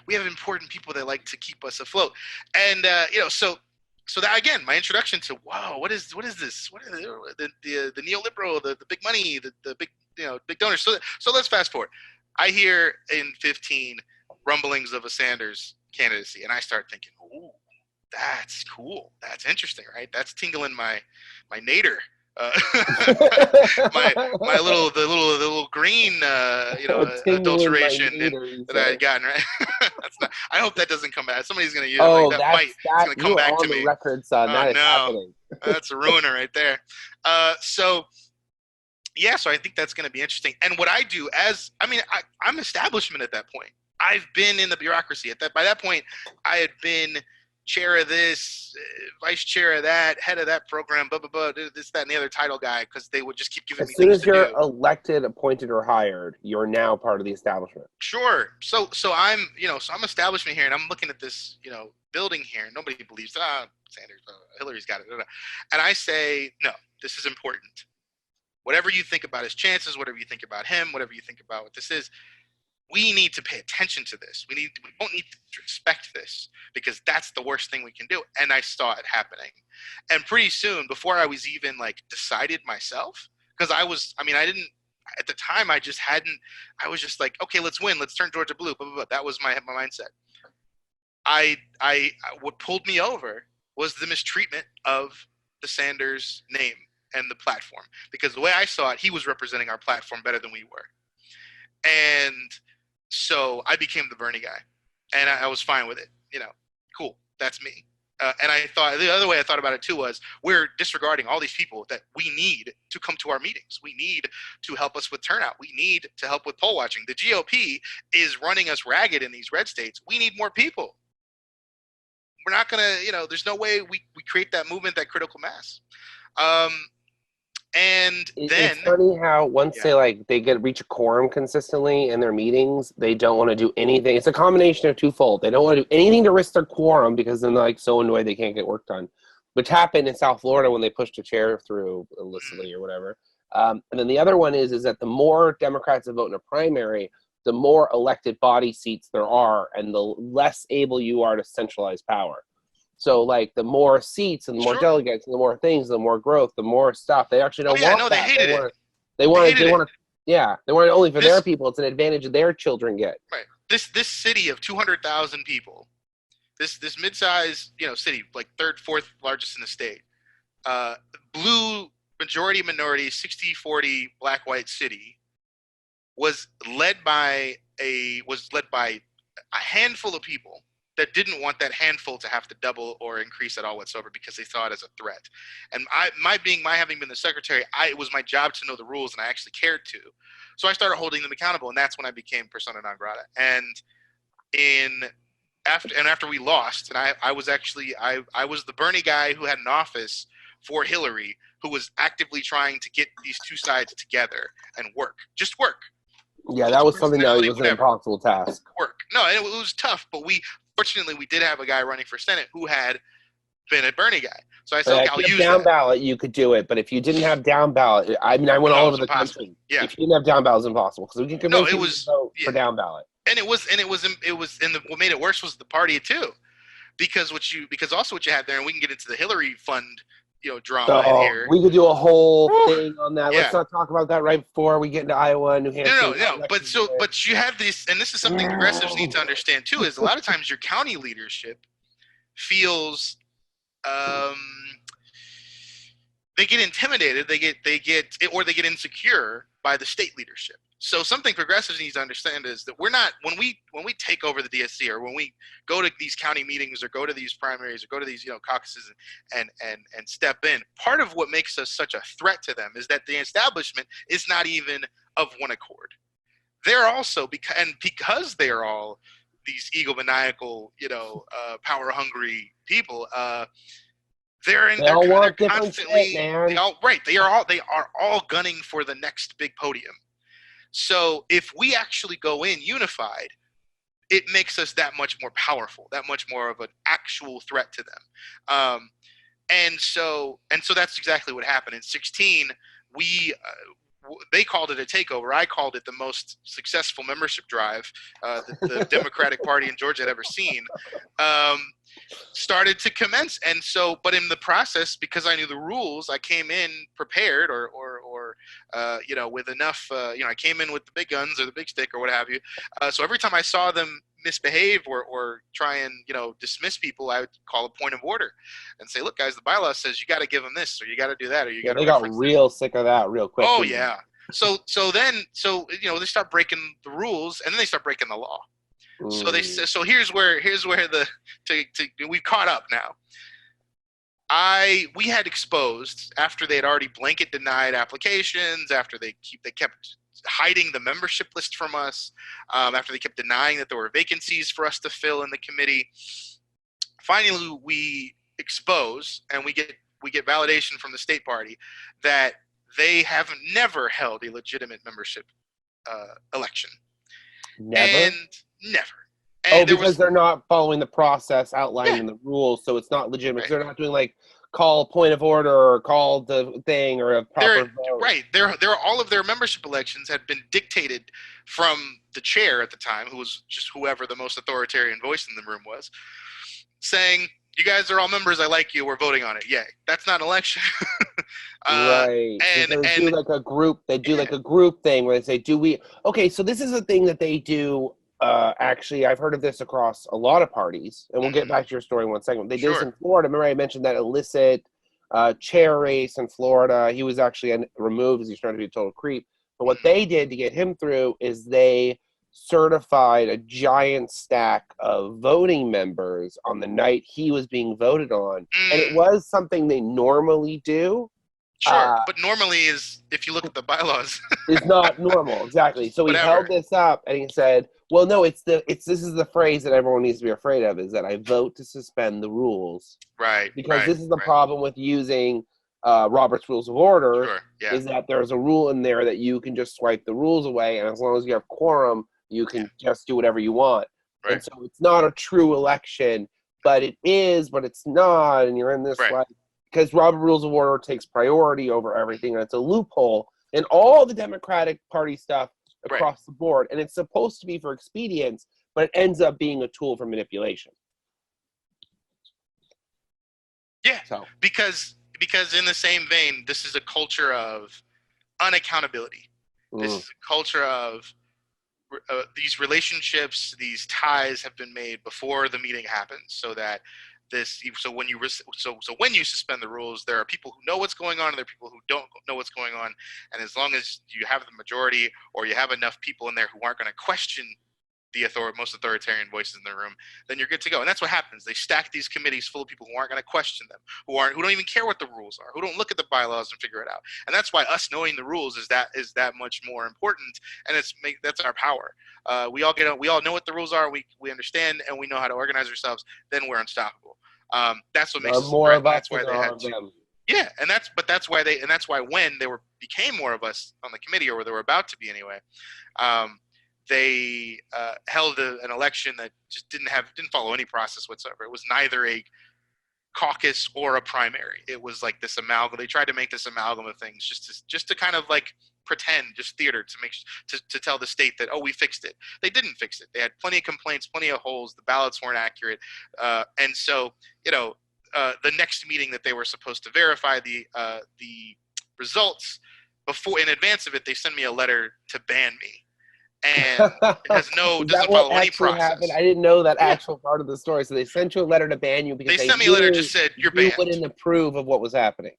We have important people that like to keep us afloat, and so that, again, my introduction to, wow, what is this? What are the neoliberal, the big money, the big big donors. So let's fast forward. I hear in 2015 rumblings of a Sanders candidacy, and I start thinking, ooh, that's cool. That's interesting, right? That's tingling my nadir. My little green adulteration that I had gotten, right? I hope that doesn't come back. Somebody's gonna use it. It's gonna come back to me. Record, son. That is happening. That's a ruiner right there. So I think that's gonna be interesting. And what I do I'm establishment at that point. I've been in the bureaucracy by that point. I had been chair of this, vice chair of that, head of that program, blah, blah, blah, this, that, and the other title guy, because they would just keep giving me things to do. As soon as you're elected, appointed, or hired, you're now part of the establishment. Sure. So I'm establishment here, and I'm looking at this, building here, and nobody believes, Sanders, Hillary's got it. And I say, no, this is important. Whatever you think about his chances, whatever you think about him, whatever you think about what this is, we need to pay attention to this. We don't need to respect this, because that's the worst thing we can do. And I saw it happening. And pretty soon, before I was even like decided myself, because I didn't, at the time, I was just like, okay, let's win. Let's turn Georgia blue. Blah, blah, blah. That was my mindset. What pulled me over was the mistreatment of the Sanders name and the platform, because the way I saw it, he was representing our platform better than we were. And so I became the Bernie guy, and I was fine with it. Cool, that's me. And I thought the other way I thought about it too was, we're disregarding all these people that we need to come to our meetings. We need to help us with turnout. We need to help with poll watching. The GOP is running us ragged in these red states. We need more people. We're not gonna, there's no way we create that movement, that critical mass. And then it's funny how once they reach a quorum consistently in their meetings, they don't want to do anything. It's a combination of twofold. They don't want to do anything to risk their quorum, because then they're like so annoyed they can't get work done, which happened in South Florida when they pushed a chair through illicitly or whatever. And then the other one is that the more Democrats that vote in a primary, the more elected body seats there are, and the less able you are to centralize power. So, like, the more seats and the more delegates and the more things, the more growth, the more stuff. They actually don't want that. They hated it. They want it only for their people. It's an advantage their children get. Right. This city of 200,000 people, this mid-sized, city, like third, fourth largest in the state, blue majority minority, 60-40 black-white city, was led by a handful of people that didn't want that handful to have to double or increase at all whatsoever, because they saw it as a threat. And my having been the secretary, it was my job to know the rules, and I actually cared to. So I started holding them accountable, and that's when I became persona non grata. And after we lost, and I was the Bernie guy who had an office for Hillary, who was actively trying to get these two sides together and just work. Yeah, that was something that was an impossible task. Work. No, it was tough, but fortunately, we did have a guy running for Senate who had been a Bernie guy. So I said, okay, I'll use down ballot, you could do it. But if you didn't have down ballot, I went all over the country. Yeah. If you didn't have down ballot, it was impossible, because we can convince people to vote for down ballot. And what made it worse was the party too, because what you had there, and we can get into the Hillary fund, drama in here. We could do a whole thing on that. Let's not talk about that right before we get into Iowa and New Hampshire. No. But you have this, and this is something progressives need to understand too, is a lot of times your county leadership feels they get intimidated, they get insecure by the state leadership. So something progressives need to understand is that we're not, when we take over the DSC, or when we go to these county meetings, or go to these primaries, or go to these caucuses and step in, part of what makes us such a threat to them is that the establishment is not even of one accord. They're also, because they're all these egomaniacal, power hungry people, they are all gunning for the next big podium. So if we actually go in unified, it makes us that much more powerful, that much more of an actual threat to them. And so that's exactly what happened. In 2016, they called it a takeover. I called it the most successful membership drive the Democratic Party in Georgia had ever seen. Started to commence. And so, but in the process, because I knew the rules, I came in prepared or with enough, I came in with the big guns or the big stick or what have you. So every time I saw them misbehave or try and, dismiss people, I would call a point of order and say, look, guys, the bylaw says you got to give them this, or you got to do that, or you got to. They got real sick of that real quick. Oh yeah. So they start breaking the rules, and then they start breaking the law. So here's where we've caught up now. We had exposed, after they had already blanket denied applications, after they kept hiding the membership list from us, after they kept denying that there were vacancies for us to fill in the committee. Finally, we expose, and we get validation from the state party that they have never held a legitimate membership election. Never? Never. And because they're not following the process outlined in the rules, so it's not legitimate. Right. They're not doing like call point of order or call the thing or a proper vote. Right. They're all of their membership elections had been dictated from the chair at the time, who was just whoever the most authoritarian voice in the room was, saying, "You guys are all members. I like you. We're voting on it. Yay." That's not an election. Right. And they do like a group. They do like a group thing where they say, "Do we?" Okay, so this is a thing that they do. Actually, I've heard of this across a lot of parties, and we'll get back to your story in one second. They did this in Florida. Remember, I mentioned that illicit chair race in Florida. He was actually removed because he's trying to be a total creep. But what they did to get him through is they certified a giant stack of voting members on the night he was being voted on, and it was something they normally do. Sure, but normally is, if you look at the bylaws, is not normal. Exactly. So he held this up and he said, "Well, no, this is the phrase that everyone needs to be afraid of, is that I vote to suspend the rules." Right. Because this is the problem with using Robert's Rules of Order. Sure, yeah. Is that there's a rule in there that you can just swipe the rules away, and as long as you have quorum, you can just do whatever you want. Right. And so it's not a true election, but it is, but it's not, and you're in this like, because Robert Rules of Order takes priority over everything, and it's a loophole in all the Democratic Party stuff across the board, and it's supposed to be for expedience, but it ends up being a tool for manipulation. Yeah, because in the same vein, this is a culture of unaccountability. This is a culture of these relationships, these ties have been made before the meeting happens, so that when you suspend the rules, there are people who know what's going on and there are people who don't know what's going on, and as long as you have the majority or you have enough people in there who aren't going to question the most authoritarian voices in the room, then you're good to go. And that's what happens. They stack these committees full of people who aren't going to question them, who don't even care what the rules are, who don't look at the bylaws and figure it out. And that's why us knowing the rules is that much more important. And that's our power. We all know what the rules are. We understand and we know how to organize ourselves. Then we're unstoppable. That's what makes us more of us. That's why they had to. Yeah, that's why when there became more of us on the committee, or they were about to be anyway. They held an election that just didn't follow any process whatsoever. It was neither a caucus or a primary. It was like this amalgam. They tried to make this amalgam of things just to kind of like pretend, just theater, to tell the state that, oh, we fixed it. They didn't fix it. They had plenty of complaints, plenty of holes. The ballots weren't accurate, and so the next meeting that they were supposed to verify the results, in advance of it, they sent me a letter to ban me. And it has doesn't follow any process. Happened? I didn't know that actual part of the story. So they sent you a letter to ban you because they sent me a letter just said you're banned. Wouldn't approve of what was happening.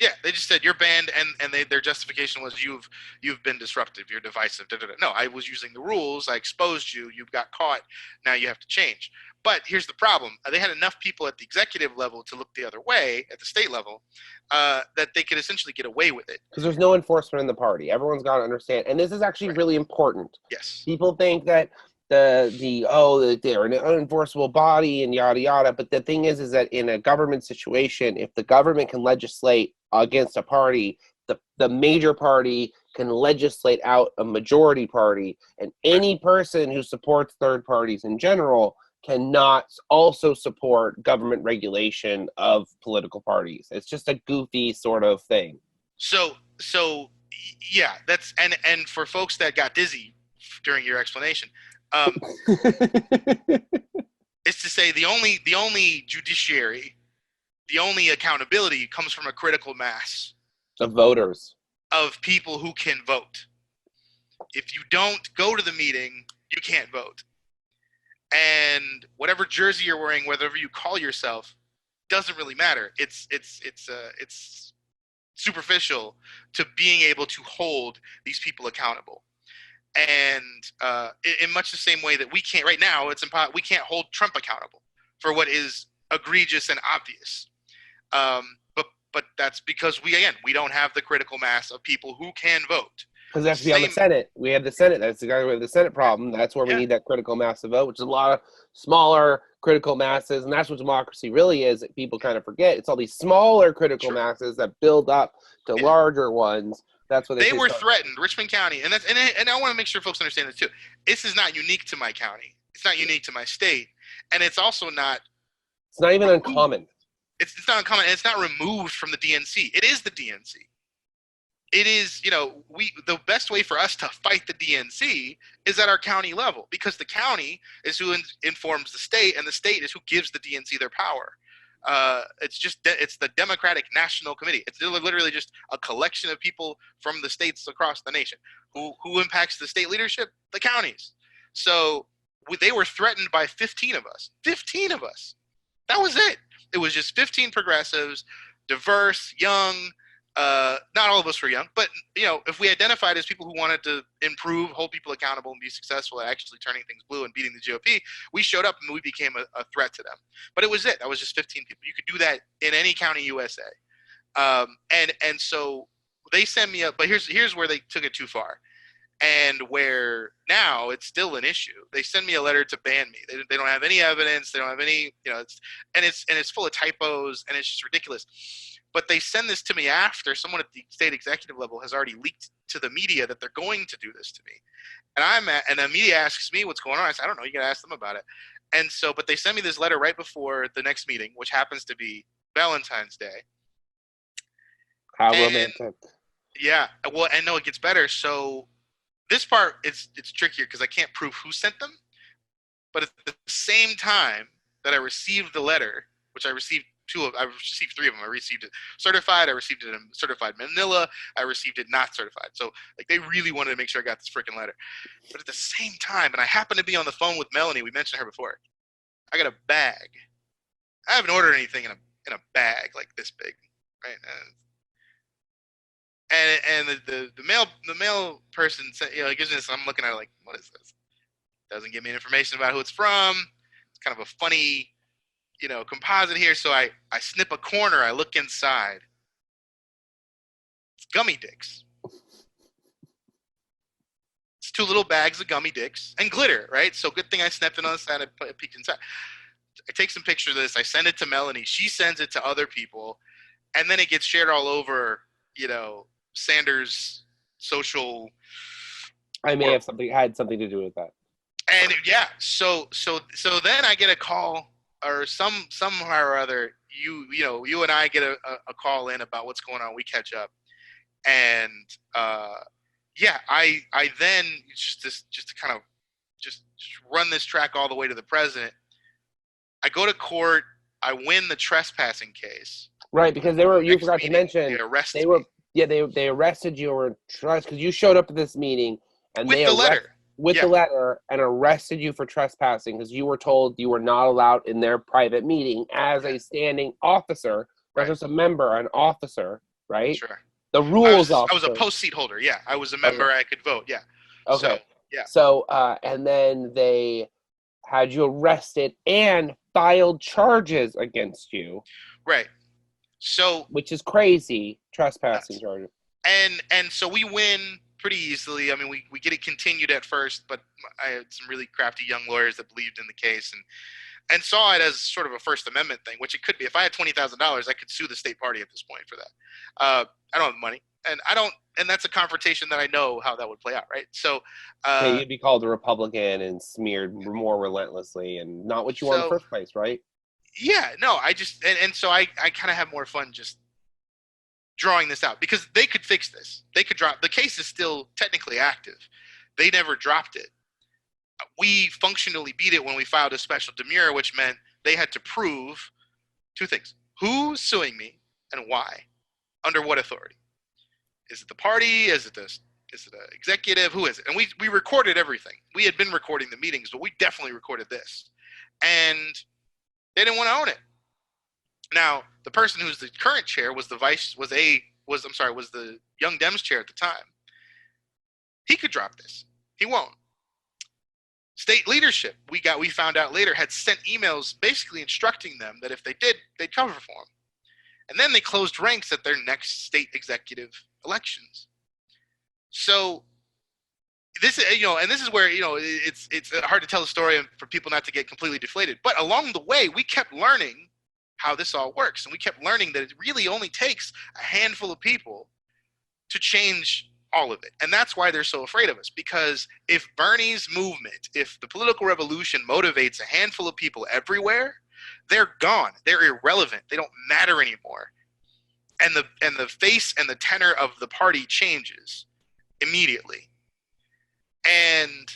Yeah, they just said you're banned, and their justification was you've been disruptive, you're divisive. Da, da, da. No, I was using the rules. I exposed you. You got caught. Now you have to change. But here's the problem: they had enough people at the executive level to look the other way at the state level that they could essentially get away with it. Because there's no enforcement in the party. Everyone's got to understand, and this is actually really important. Yes. People think that they're an unenforceable body and yada yada. But the thing is that in a government situation, if the government can legislate against a party, the major party can legislate out a majority party, and any person who supports third parties in general cannot also support government regulation of political parties. It's just a goofy sort of thing. So yeah, that's and for folks that got dizzy during your explanation, it's to say the only judiciary, the only accountability comes from a critical mass of voters, of people who can vote. If you don't go to the meeting, you can't vote. And whatever jersey you're wearing, whatever you call yourself, doesn't really matter. It's superficial to being able to hold these people accountable. And in much the same way that we can't right now, we can't hold Trump accountable for what is egregious and obvious. But that's because we don't have the critical mass of people who can vote. Because they have to be on the Senate. We have the Senate. That's exactly where the Senate problem. That's where we need that critical mass to vote, which is a lot of smaller critical masses. And that's what democracy really is, that people kind of forget. It's all these smaller critical masses that build up to larger ones. That's what they were threatened. Richmond County, and I want to make sure folks understand this too. This is not unique to my county. It's not unique to my state, and it's also not. It's not even uncommon. It's not uncommon, and it's not removed from the DNC. It is the DNC. It is, the best way for us to fight the DNC is at our county level, because the county is who informs the state, and the state is who gives the DNC their power. It's the Democratic National Committee. It's literally just a collection of people from the states across the nation. Who impacts the state leadership? The counties. So they were threatened by 15 of us. 15 of us. That was it. It was just 15 progressives, diverse, young. Not all of us were young, but if we identified as people who wanted to improve, hold people accountable, and be successful at actually turning things blue and beating the GOP, we showed up and we became a threat to them. But it was it. That was just 15 people. You could do that in any county USA. And so they send me up, but here's where they took it too far, and where now it's still an issue. They send me a letter to ban me. They don't have any evidence. They don't have any, it's full of typos, and it's just ridiculous. But they send this to me after someone at the state executive level has already leaked to the media that they're going to do this to me. And the media asks me what's going on. I say, I don't know. You got to ask them about it. And so, but they send me this letter right before the next meeting, which happens to be Valentine's Day. How romantic. Yeah. Well, and no, it gets better. So this part, it's trickier because I can't prove who sent them. But at the same time that I received the letter, which I received I received 3 of them. I received it certified. I received it in certified manila. I received it not certified. So they really wanted to make sure I got this freaking letter. But at the same time, and I happened to be on the phone with Melanie. We mentioned her before. I got a bag. I haven't ordered anything in a bag like this big, right? And the mail person said, gives me this. I'm looking at it like, what is this? Doesn't give me information about who it's from. It's kind of a funny, composite here. So I snip a corner. I look inside. It's gummy dicks. It's 2 little bags of gummy dicks and glitter, right? So good thing I snapped it on the side. I peeked inside. I take some pictures of this. I send it to Melanie. She sends it to other people. And then it gets shared all over, Sanders' social. I may have had something to do with that. And yeah, so then I get a call, or somehow or other, you and I get a call in about what's going on. We catch up, and I then just to kind of just run this track all the way to the president. I go to court. I win the trespassing case. Right, because you forgot to mention they arrested you or because you showed up at this meeting and with the letter. The letter and arrested you for trespassing because you were told you were not allowed in their private meeting as a standing officer, not just a member, an officer, right? Sure. The rules I was a post seat holder. Yeah, I was a member. Okay. I could vote. Yeah. Okay. And then they had you arrested and filed charges against you. Right. So, which is crazy, trespassing charges. And so we win pretty easily. I mean, we get it continued at first, but I had some really crafty young lawyers that believed in the case and saw it as sort of a First Amendment thing, which it could be. If I had $20,000, I could sue the state party at this point for that. I don't have money, and that's a confrontation that I know how that would play out, right? So you'd be called a Republican and smeared more relentlessly, and not what you want in the first place, right? Yeah, no, I just so I kind of have more fun just drawing this out because they could fix this. They could drop the case is still technically active. They never dropped it. We functionally beat it when we filed a special demurrer, which meant they had to prove 2 things: who's suing me and why, under what authority. Is it the party? Is it an executive? Who is it? And we recorded everything. We had been recording the meetings, but we definitely recorded this, and they didn't want to own it. Now, the person who's the current chair was the Young Dems chair at the time. He could drop this. He won't. State leadership, we found out later, had sent emails basically instructing them that if they did, they'd cover for them. And then they closed ranks at their next state executive elections. So this is where, it's hard to tell the story and for people not to get completely deflated. But along the way, we kept learning how this all works. And we kept learning that it really only takes a handful of people to change all of it. And that's why they're so afraid of us. Because if Bernie's movement, if the political revolution motivates a handful of people everywhere, they're gone. They're irrelevant. They don't matter anymore. And the face and the tenor of the party changes immediately. And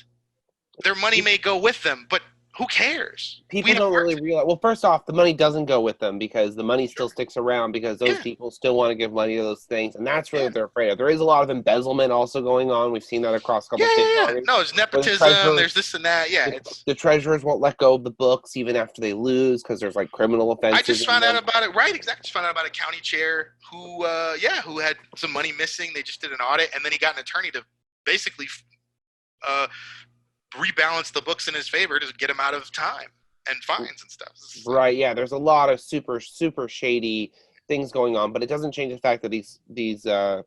their money may go with them, but who cares? People don't really realize. Well, first off, the money doesn't go with them because the money still sticks around because those people still want to give money to those things, and that's really what they're afraid of. There is a lot of embezzlement also going on. We've seen that across a couple of state parties. No, there's nepotism. There's this and that. Yeah, the treasurers won't let go of the books even after they lose because there's like criminal offenses. I just found out about it. Right, exactly. Just found out about a county chair who had some money missing. They just did an audit, and then he got an attorney to basically rebalance the books in his favor to get him out of time and fines and stuff. Right, yeah. There's a lot of super, super shady things going on, but it doesn't change the fact that these I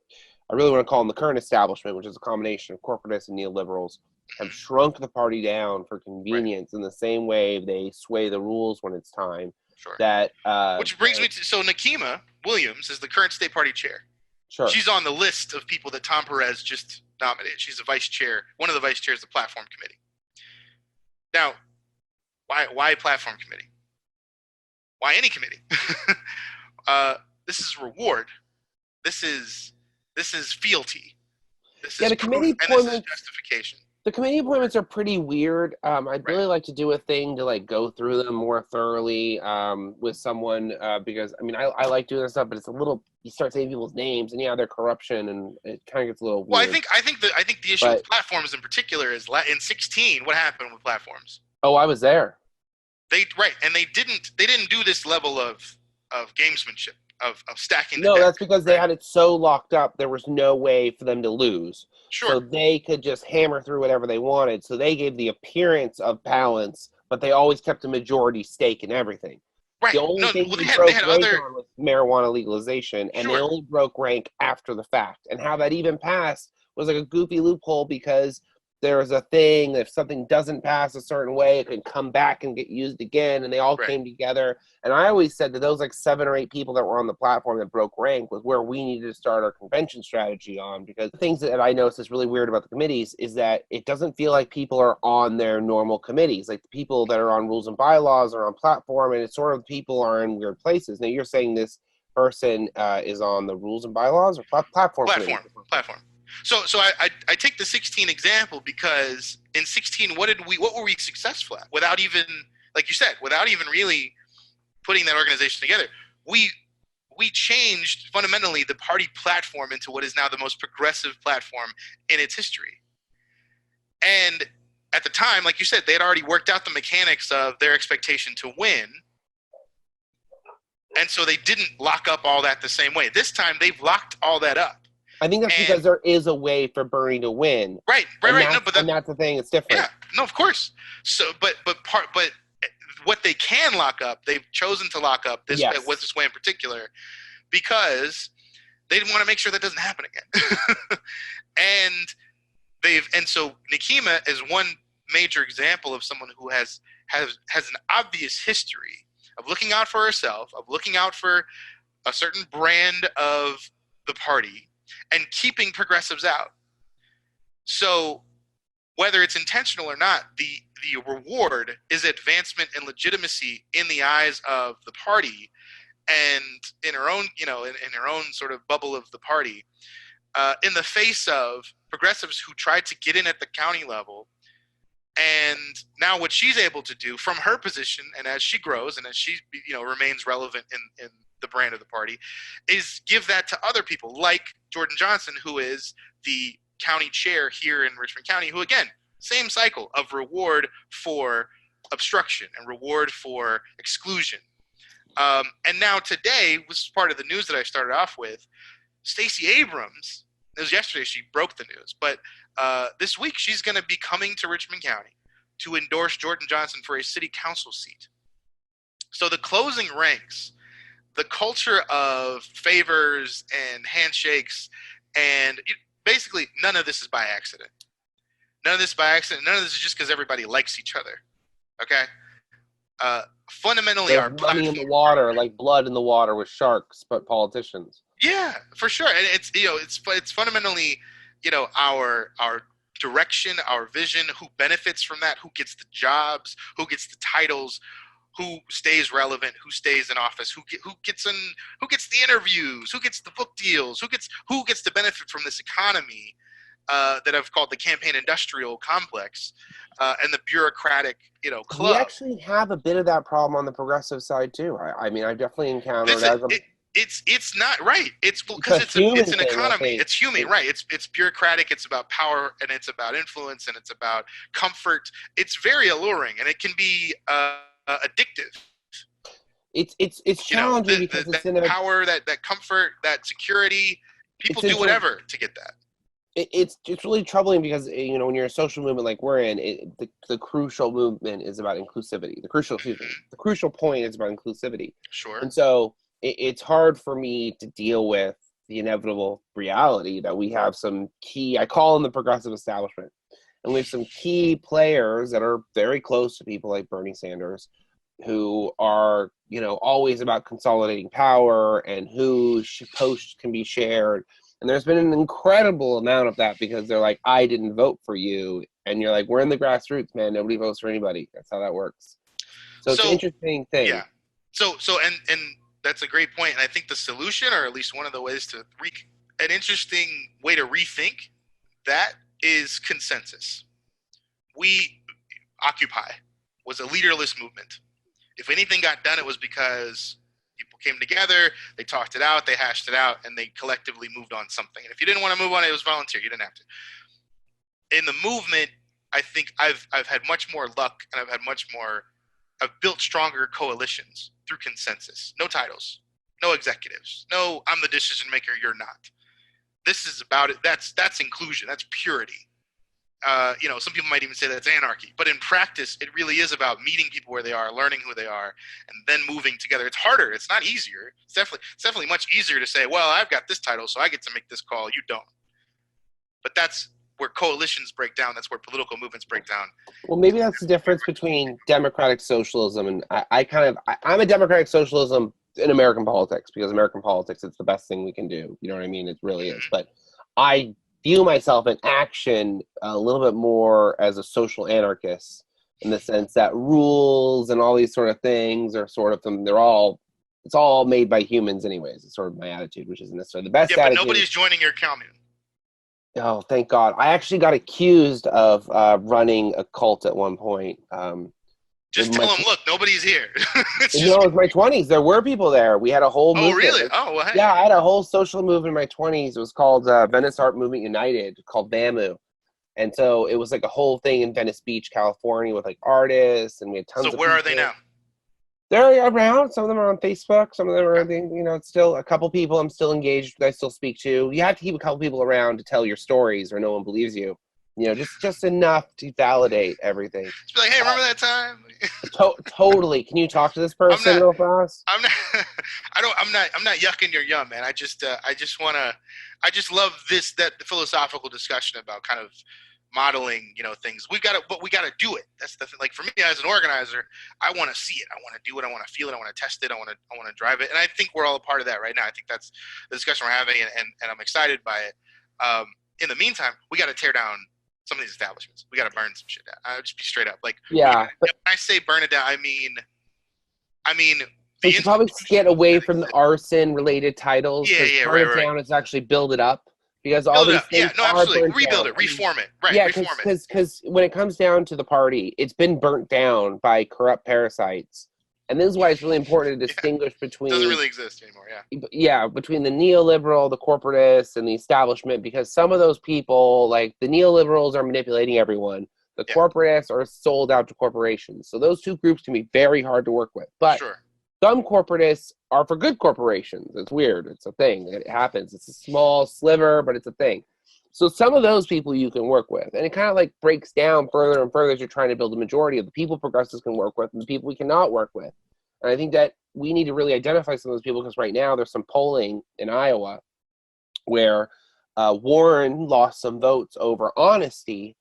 really want to call them the current establishment, which is a combination of corporatists and neoliberals, have shrunk the party down for convenience in the same way they sway the rules when it's time. Sure. Which brings me to, so Nikema Williams is the current state party chair. Sure. She's on the list of people that Tom Perez just nominated. She's the vice chair, one of the vice chairs of the platform committee. Now, why platform committee? Why any committee? This is reward. This is fealty. This is the committee proof, and this is justification. The committee appointments are pretty weird. I'd really like to do a thing to like go through them more thoroughly with someone because I mean I like doing this stuff, but it's a little, you start saying people's names and they're corruption and it kind of gets a little weird. Well, I think the issue with platforms in particular is in 2016 what happened with platforms. Oh, I was there. And they didn't do this level of gamesmanship of stacking. No, that's because they had it so locked up. There was no way for them to lose. Sure. So they could just hammer through whatever they wanted. So they gave the appearance of balance, but they always kept a majority stake in everything. Right. The only thing they broke had rank other on was marijuana legalization, and they only broke rank after the fact. And how that even passed was like a goofy loophole because there was a thing, if something doesn't pass a certain way, it can come back and get used again, and they all came together. And I always said that those like 7 or 8 people that were on the platform that broke rank was where we needed to start our convention strategy on, because the things that I noticed is really weird about the committees is that it doesn't feel like people are on their normal committees. Like the people that are on rules and bylaws are on platform, and it's sort of people are in weird places. Now you're saying this person is on the rules and bylaws or platform? Platform. So I take the 2016 example because in 2016, what were we successful at? Without even, like you said, without even really putting that organization together, we changed fundamentally the party platform into what is now the most progressive platform in its history. And at the time, like you said, they had already worked out the mechanics of their expectation to win. And so they didn't lock up all that the same way. This time, they've locked all that up. I think that's because there is a way for Bernie to win. Right. No, but and that's the thing. It's different. Yeah. No, of course. So, but what they can lock up, they've chosen to lock up this way in particular, because they want to make sure that doesn't happen again. and so Nikema is one major example of someone who has an obvious history of looking out for herself, of looking out for a certain brand of the party, and keeping progressives out. So whether it's intentional or not, the reward is advancement and legitimacy in the eyes of the party, and in her own, in her own sort of bubble of the party, in the face of progressives who tried to get in at the county level. And now what she's able to do from her position, and as she grows and as she remains relevant in the brand of the party, is give that to other people like Jordan Johnson, who is the county chair here in Richmond County, who again, same cycle of reward for obstruction and reward for exclusion. And now today was part of the news that I started off with. Stacey Abrams, it was yesterday she broke the news, but this week she's going to be coming to Richmond County to endorse Jordan Johnson for a city council seat. So the closing ranks, the culture of favors and handshakes, and basically none of this is by accident. None of this is by accident. None of this is just because everybody likes each other. Okay? Fundamentally, there's our money in the water, like blood in the water with sharks, but politicians. Yeah, for sure. And it's fundamentally, our direction, our vision, who benefits from that, who gets the jobs, who gets the titles, who stays relevant, who stays in office, who gets the interviews, who gets the book deals, who gets to benefit from this economy that I've called the campaign industrial complex, and the bureaucratic, club. We actually have a bit of that problem on the progressive side too. I mean, I've definitely encountered it's not right. It's because it's an economy. It's human, right? It's bureaucratic. It's about power, and it's about influence, and it's about comfort. It's very alluring, and it can be addictive. It's challenging because it's in a power, that comfort, that security. People do whatever to get that. It's really troubling because when you're a social movement like we're in, the crucial movement is about inclusivity. The crucial point is about inclusivity. Sure. And so it's hard for me to deal with the inevitable reality that we have some key, I call them the progressive establishment, and we have some key players that are very close to people like Bernie Sanders, who are always about consolidating power and whose posts can be shared. And there's been an incredible amount of that because they're like, I didn't vote for you. And you're like, we're in the grassroots, man. Nobody votes for anybody. That's how that works. So it's an interesting thing. Yeah. So and that's a great point. And I think the solution, or at least one of the ways to an interesting way to rethink that, is consensus. Occupy was a leaderless movement. If anything got done, it was because people came together, they talked it out, they hashed it out, and they collectively moved on something. And if you didn't want to move on, it was volunteer. You didn't have to. In the movement, I think I've had much more luck, and I've built stronger coalitions through consensus. No titles, no executives, no I'm the decision maker, you're not. This is about it. That's inclusion. That's purity. Some people might even say that's anarchy, but in practice, it really is about meeting people where they are, learning who they are, and then moving together. It's harder. It's not easier. It's definitely much easier to say, well, I've got this title, so I get to make this call. You don't. But that's where coalitions break down. That's where political movements break down. Well, maybe that's the difference between democratic socialism and I'm a democratic socialism in American politics, because American politics, it's the best thing we can do. You know what I mean? It really is. But I view myself in action a little bit more as a social anarchist, in the sense that rules and all these sort of things are sort of it's all made by humans anyways. It's sort of my attitude, which isn't necessarily the best attitude. But nobody's joining your commune. Oh, thank God. I actually got accused of running a cult at one point. Just tell them, look, nobody's here. It was my 20s. There were people there. We had a whole movement. Oh, really? Oh, well, hey. Yeah, I had a whole social movement in my 20s. It was called Venice Art Movement United, called VAMU. And so it was like a whole thing in Venice Beach, California, with like artists, and we had tons of people. So where are they now? They're around. Some of them are on Facebook. Some of them are, it's still a couple people I'm still engaged with, I still speak to. You have to keep a couple people around to tell your stories, or no one believes you. Just enough to validate everything. Just be like, hey, remember that time? Totally. Can you talk to this person real fast? I'm not yucking your yum, man. I just love the philosophical discussion about kind of modeling, things. We got to do it. That's the thing. Like, for me as an organizer, I want to see it. I want to do it. I want to feel it. I want to test it. I want to drive it. And I think we're all a part of that right now. I think that's the discussion we're having, and I'm excited by it. In the meantime, we got to tear down some of these establishments. We got to burn some shit down. I'll just be straight up. Like, when I say burn it down, I mean, we should probably get away from the arson-related titles. Burn it down is actually build it up, because all these things absolutely. Rebuild it, reform it, right? Yeah, because when it comes down to the party, it's been burnt down by corrupt parasites. And this is why it's really important to distinguish between... It doesn't really exist anymore, Yeah, between the neoliberal, the corporatists, and the establishment, because some of those people, like the neoliberals, are manipulating everyone. The corporatists are sold out to corporations. So those two groups can be very hard to work with. But some corporatists are for good corporations. It's weird. It's a thing. It happens. It's a small sliver, but it's a thing. So some of those people you can work with. And it kind of like breaks down further and further as you're trying to build a majority of the people progressives can work with and the people we cannot work with. And I think that we need to really identify some of those people, because right now there's some polling in Iowa where Warren lost some votes over honesty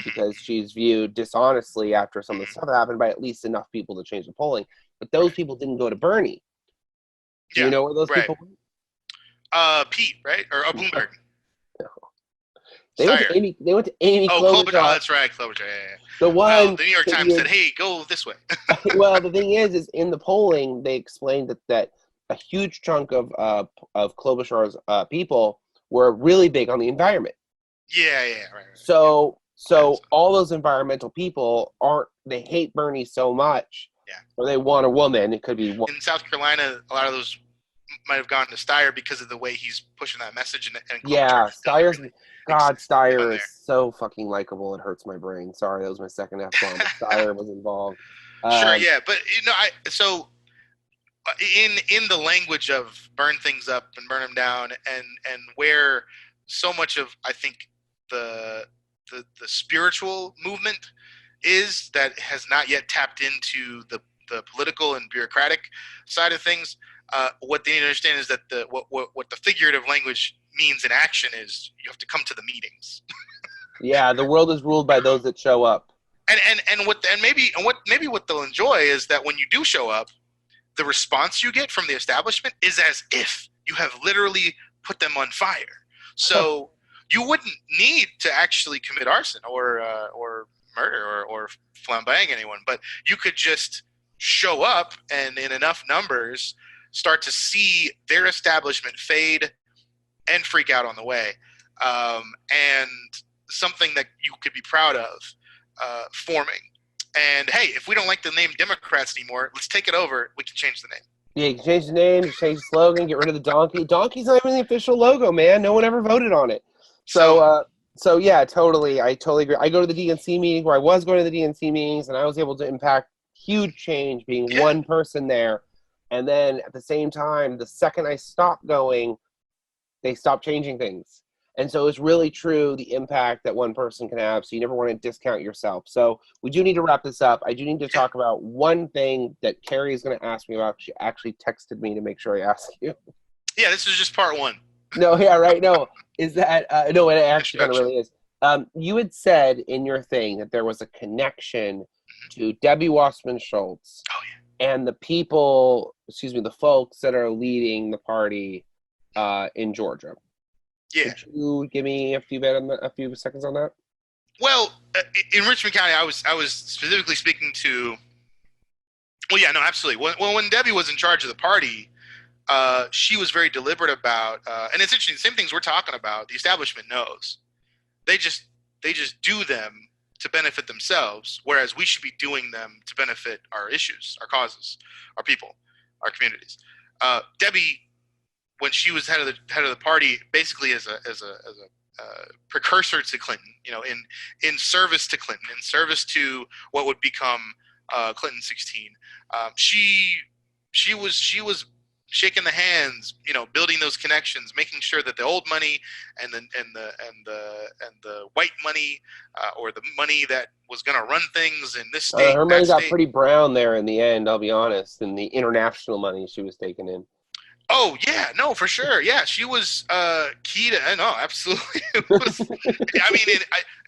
because she's viewed dishonestly after some of the stuff that happened by at least enough people to change the polling. But those people didn't go to Bernie. Do you know where those people went? Pete, right? Or Bloomberg. They went to Steyer. Amy. They went to Amy Oh, Klobuchar. that's right, Klobuchar. Yeah. The Well, one. the New York Times said, "Hey, go this way." Well, the thing is in the polling they explained that a huge chunk of Klobuchar's people were really big on the environment. Yeah, right. So all those environmental people they hate Bernie so much, or they want a woman. It could be in South Carolina. A lot of those might have gone to Steyer because of the way he's pushing that message, and Steyer's Steyer is so fucking likable. It hurts my brain. Sorry, that was my second F-bomb. Steyer was involved. Sure, yeah, but so in the language of burn things up and burn them down, and where so much of I think the spiritual movement is that has not yet tapped into the political and bureaucratic side of things. What they need to understand is that what the figurative language means in action is you have to come to the meetings. Yeah, the world is ruled by those that show up. And what they'll enjoy is that when you do show up, the response you get from the establishment is as if you have literally put them on fire. So you wouldn't need to actually commit arson or murder or flambeing anyone, but you could just show up and in enough numbers start to see their establishment fade and freak out on the way. And something that you could be proud of forming. And hey, if we don't like the name Democrats anymore, let's take it over. We can change the name. Yeah, you can change the name, change the slogan, get rid of the donkey. Donkey's not even the official logo, man. No one ever voted on it. So yeah, totally. I totally agree. I go to the DNC meeting where I was going to the DNC meetings, and I was able to impact huge change being one person there. And then at the same time, the second I stopped going, they stopped changing things. And so it's really true the impact that one person can have. So you never want to discount yourself. So we do need to wrap this up. I do need to talk about one thing that Carrie is going to ask me about. She actually texted me to make sure I ask you. Yeah, this is just part one. No, yeah, right. No, is that no? It actually kind of really is. You had said in your thing that there was a connection to Debbie Wasserman Schultz and the people, the folks that are leading the party in Georgia. Yeah. Could you give me a few seconds on that? Well, in Richmond County, I was specifically speaking to. Well, yeah, no, absolutely. When Debbie was in charge of the party, she was very deliberate about, and it's interesting. The same things we're talking about, the establishment knows. They just do them to benefit themselves, whereas we should be doing them to benefit our issues, our causes, our people, our communities. Debbie, when she was head of the party, basically as a precursor to Clinton, in service to Clinton, in service to what would become Clinton 16, she was shaking the hands, building those connections, making sure that the old money and the white money or the money that was going to run things in this state. Her money got pretty brown there in the end, I'll be honest, in the international money she was taking in. Oh yeah, no, for sure. Yeah, she was key to. No, absolutely. It was, I mean,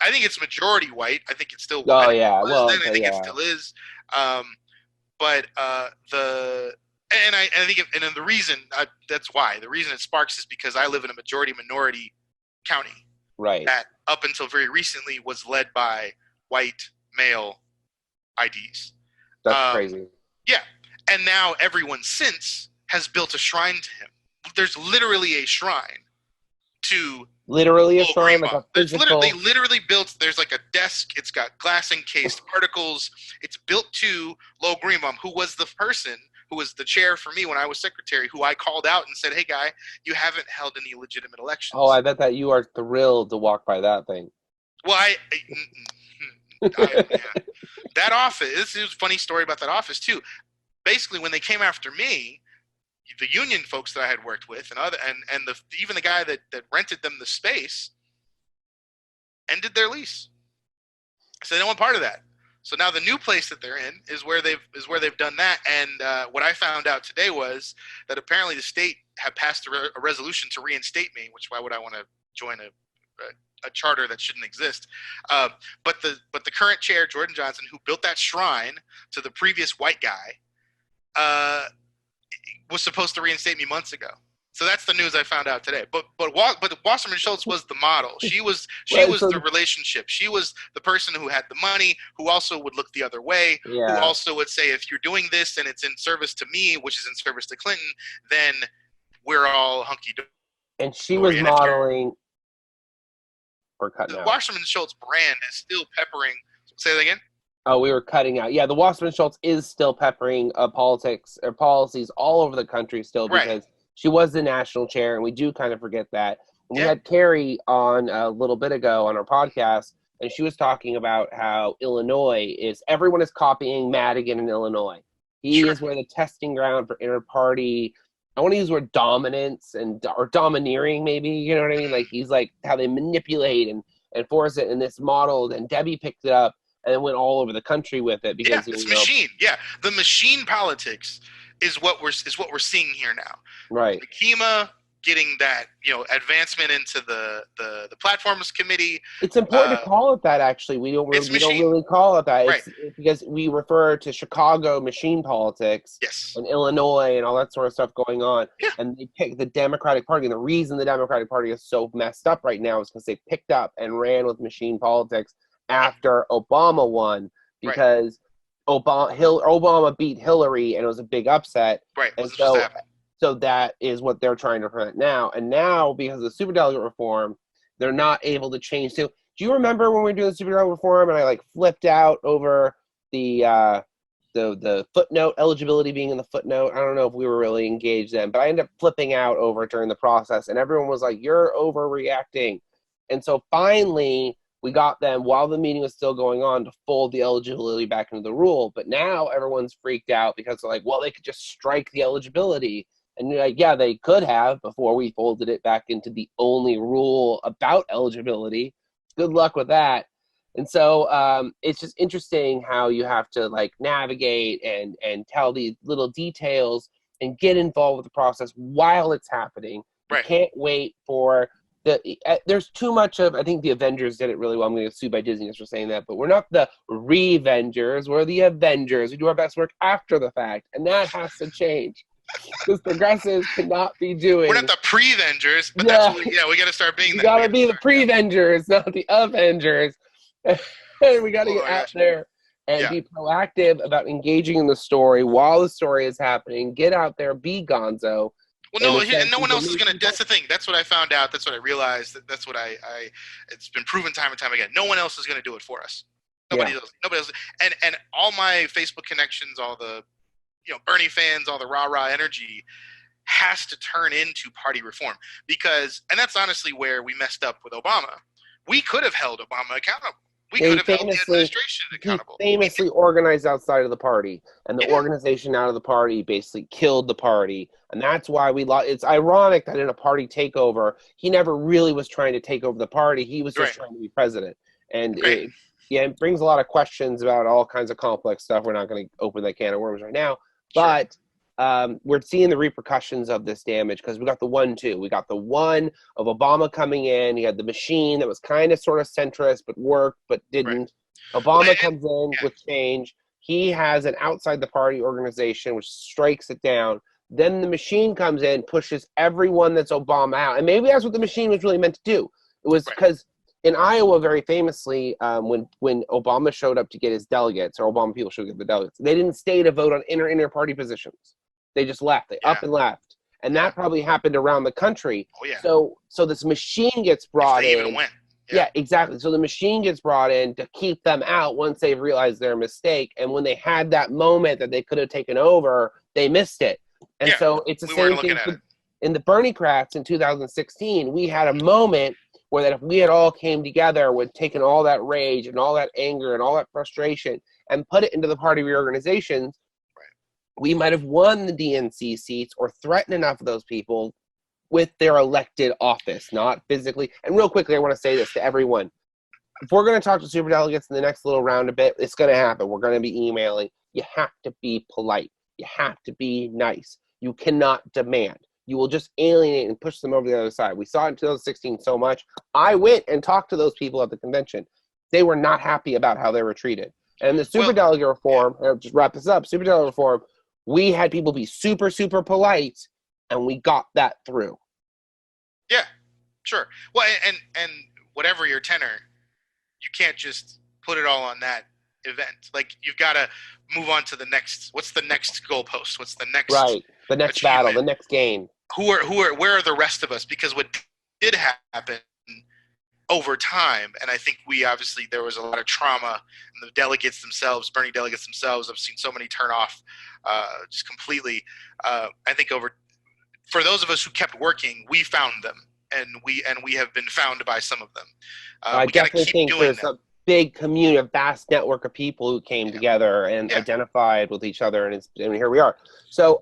I think it's majority white. I think it's still. Oh yeah, well, I think it still is. But I think the reason that's why the reason it sparks is because I live in a majority minority county. Right. That up until very recently was led by white male IDs. That's crazy. Yeah, and now everyone since has built a shrine to him. There's literally a shrine to literally a shrine, like a physical. They literally built. There's like a desk. It's got glass encased particles. It's built to Lowell Greenbaum, who was the person who was the chair for me when I was secretary, who I called out and said, "Hey, guy, you haven't held any legitimate elections." Oh, I bet that you are thrilled to walk by that thing. Well, that office. This is a funny story about that office too. Basically, when they came after me, the union folks that I had worked with and even the guy that rented them the space ended their lease. So they don't want part of that. So now the new place that they're in is where they've done that. And what I found out today was that apparently the state had passed a resolution to reinstate me. Which why would I want to join a charter that shouldn't exist? But the current chair, Jordan Johnson, who built that shrine to the previous white guy, was supposed to reinstate me months ago. So that's the news I found out today. But Wasserman Schultz was the model. She was Right, so the relationship. She was the person who had the money, who also would look the other way, who yeah. also would say, if you're doing this and it's in service to me, which is in service to Clinton, then we're all hunky dory. And she was modeling. Or cutting The out. Wasserman Schultz brand is still peppering. Say that again. Oh, we were cutting out. Yeah, the Wasserman Schultz is still peppering politics or policies all over the country still, because she was the national chair, and we do kind of forget that. And we had Carrie on a little bit ago on our podcast, and she was talking about how everyone is copying Madigan in Illinois. He is where the testing ground for inter-party, I want to use the word dominance or domineering, maybe, you know what I mean? Like, he's like how they manipulate and force it in this model. And Debbie picked it up and then went all over the country with it because it's machine. Yeah, the machine politics is what we're seeing here now. Right. Kima getting that advancement into the platforms committee. It's important to call it that. Actually, we don't really call it that. It's because we refer to Chicago machine politics, and Illinois and all that sort of stuff going on. Yeah. And they picked the Democratic Party. And the reason the Democratic Party is so messed up right now is because they picked up and ran with machine politics after Obama won, because Obama beat Hillary and it was a big upset. Right. And so that is what they're trying to prevent now. And now, because of the superdelegate reform, they're not able to change. So, do you remember when we were doing the superdelegate reform and I flipped out over the footnote, eligibility being in the footnote? I don't know if we were really engaged then, but I ended up flipping out over it during the process, and everyone was like, "You're overreacting." And so finally, we got them, while the meeting was still going on, to fold the eligibility back into the rule. But now everyone's freaked out because they're like, well, they could just strike the eligibility. And you're like, yeah, they could have before we folded it back into the only rule about eligibility. Good luck with that. And so it's just interesting how you have to navigate and tell these little details and get involved with the process while it's happening. You can't wait for there's too much of, I think the Avengers did it really well. I'm going to get sued by Disney for saying that, but we're not the Revengers. We're the Avengers. We do our best work after the fact, and that has to change. Because progressives cannot be doing. We're not the pre-Vengers, but that's what we got to start being. We got to be the pre-Vengers, not the Avengers. And we got to get out there and be proactive about engaging in the story while the story is happening. Get out there, be gonzo. Well, no one else is going to. That's the thing. That's what I found out. That's what I realized. That's what it's been proven time and time again. No one else is going to do it for us. Nobody else. And all my Facebook connections, all the Bernie fans, all the rah-rah energy has to turn into party reform, and that's honestly where we messed up with Obama. We could have held Obama accountable. We could have held the administration accountable. He famously organized outside of the party, and the organization out of the party basically killed the party, and that's why we lost. It's ironic that in a party takeover, he never really was trying to take over the party. He was just trying to be president, and it brings a lot of questions about all kinds of complex stuff. We're not going to open that can of worms right now. But we're seeing the repercussions of this damage because we got the 1-2. We got the one of Obama coming in. He had the machine that was kind of sort of centrist but worked but didn't. Obama comes in with change. He has an outside the party organization which strikes it down. Then the machine comes in, pushes everyone that's Obama out. And maybe that's what the machine was really meant to do. It was because in Iowa, very famously, when Obama showed up to get his delegates, or Obama people showed up to get the delegates, they didn't stay to vote on inter-party positions. They just left. They up and left. And that probably happened around the country. Oh, yeah. So this machine gets brought in. Even went. Yeah, exactly. So the machine gets brought in to keep them out once they've realized their mistake. And when they had that moment that they could have taken over, they missed it. And so it's the same thing in the Bernie-crats in 2016. We had a moment where that if we had all came together, would taken all that rage and all that anger and all that frustration and put it into the party reorganizations, we might have won the DNC seats or threatened enough of those people with their elected office, not physically. And real quickly, I want to say this to everyone. If we're going to talk to superdelegates in the next little round a bit, it's going to happen. We're going to be emailing. You have to be polite. You have to be nice. You cannot demand. You will just alienate and push them over the other side. We saw it in 2016 so much. I went and talked to those people at the convention. They were not happy about how they were treated. And the superdelegate reform, just wrap this up, superdelegate reform, we had people be super, super polite, and we got that through. Yeah, sure. Well, and whatever your tenor, you can't just put it all on that event. Like, you've got to move on to the next. What's the next goalpost? What's the next the next battle, the next game? Where are the rest of us? Because what did happen over time, and I think there was a lot of trauma, and the delegates themselves, Bernie delegates themselves, I've seen so many turn off just completely. I think for those of us who kept working, we found them, and we have been found by some of them. I definitely think there's a big community, a vast network of people who came together and identified with each other, and here we are. So,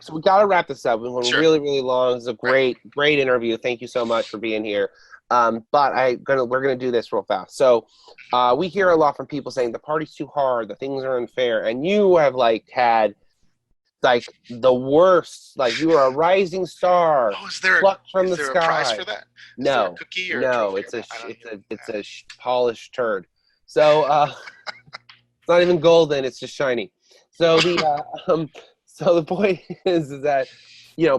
so we got to wrap this up. We went really, really long. It's a great interview. Thank you so much for being here. But we're gonna do this real fast. So, we hear a lot from people saying the party's too hard, the things are unfair, and you have had the worst. Like, you are a rising star. Oh, is there a prize for that? No, a cookie or no, it's a polished turd. So it's not even golden; it's just shiny. So the point is that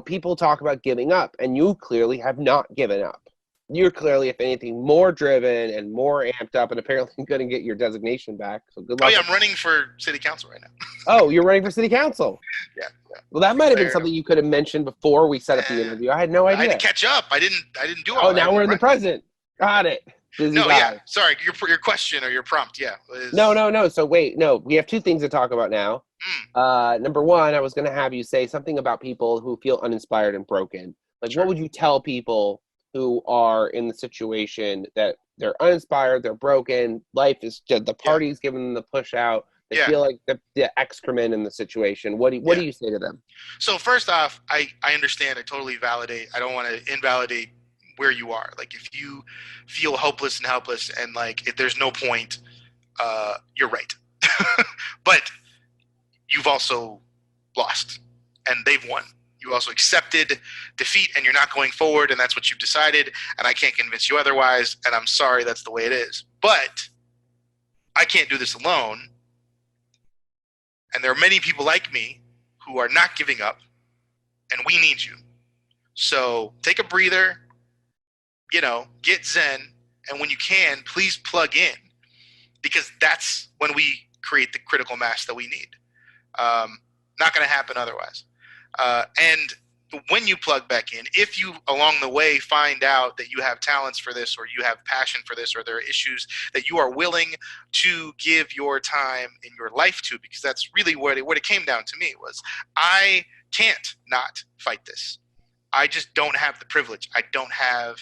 people talk about giving up, and you clearly have not given up. You're clearly, if anything, more driven and more amped up, and apparently going to get your designation back. So good luck. Oh yeah, I'm running for city council right now. Oh, you're running for city council? Yeah. Well, that might have been something you could have mentioned before we set up the interview. I had no idea. I had to catch up. I didn't do all that. Oh, now we're in the present. Got it. Yeah. Sorry, your question or your prompt. Yeah. No. So wait, no. We have two things to talk about now. Number one, I was going to have you say something about people who feel uninspired and broken. What would you tell people who are in the situation that they're uninspired, they're broken, life is just, the party's giving them the push out, they feel like the excrement in the situation. What do you say to them? So first off, I understand, I totally validate, I don't want to invalidate where you are. Like, if you feel hopeless and helpless and if there's no point, you're right. But you've also lost and they've won. You also accepted defeat and you're not going forward, and that's what you've decided, and I can't convince you otherwise, and I'm sorry, that's the way it is. But I can't do this alone, and there are many people like me who are not giving up, and we need you. So take a breather, get zen, and when you can, please plug in, because that's when we create the critical mass that we need. Not going to happen otherwise. And when you plug back in, if you along the way find out that you have talents for this, or you have passion for this, or there are issues that you are willing to give your time in your life to, because that's really what it came down to me was, I can't not fight this. I just don't have the privilege. I don't have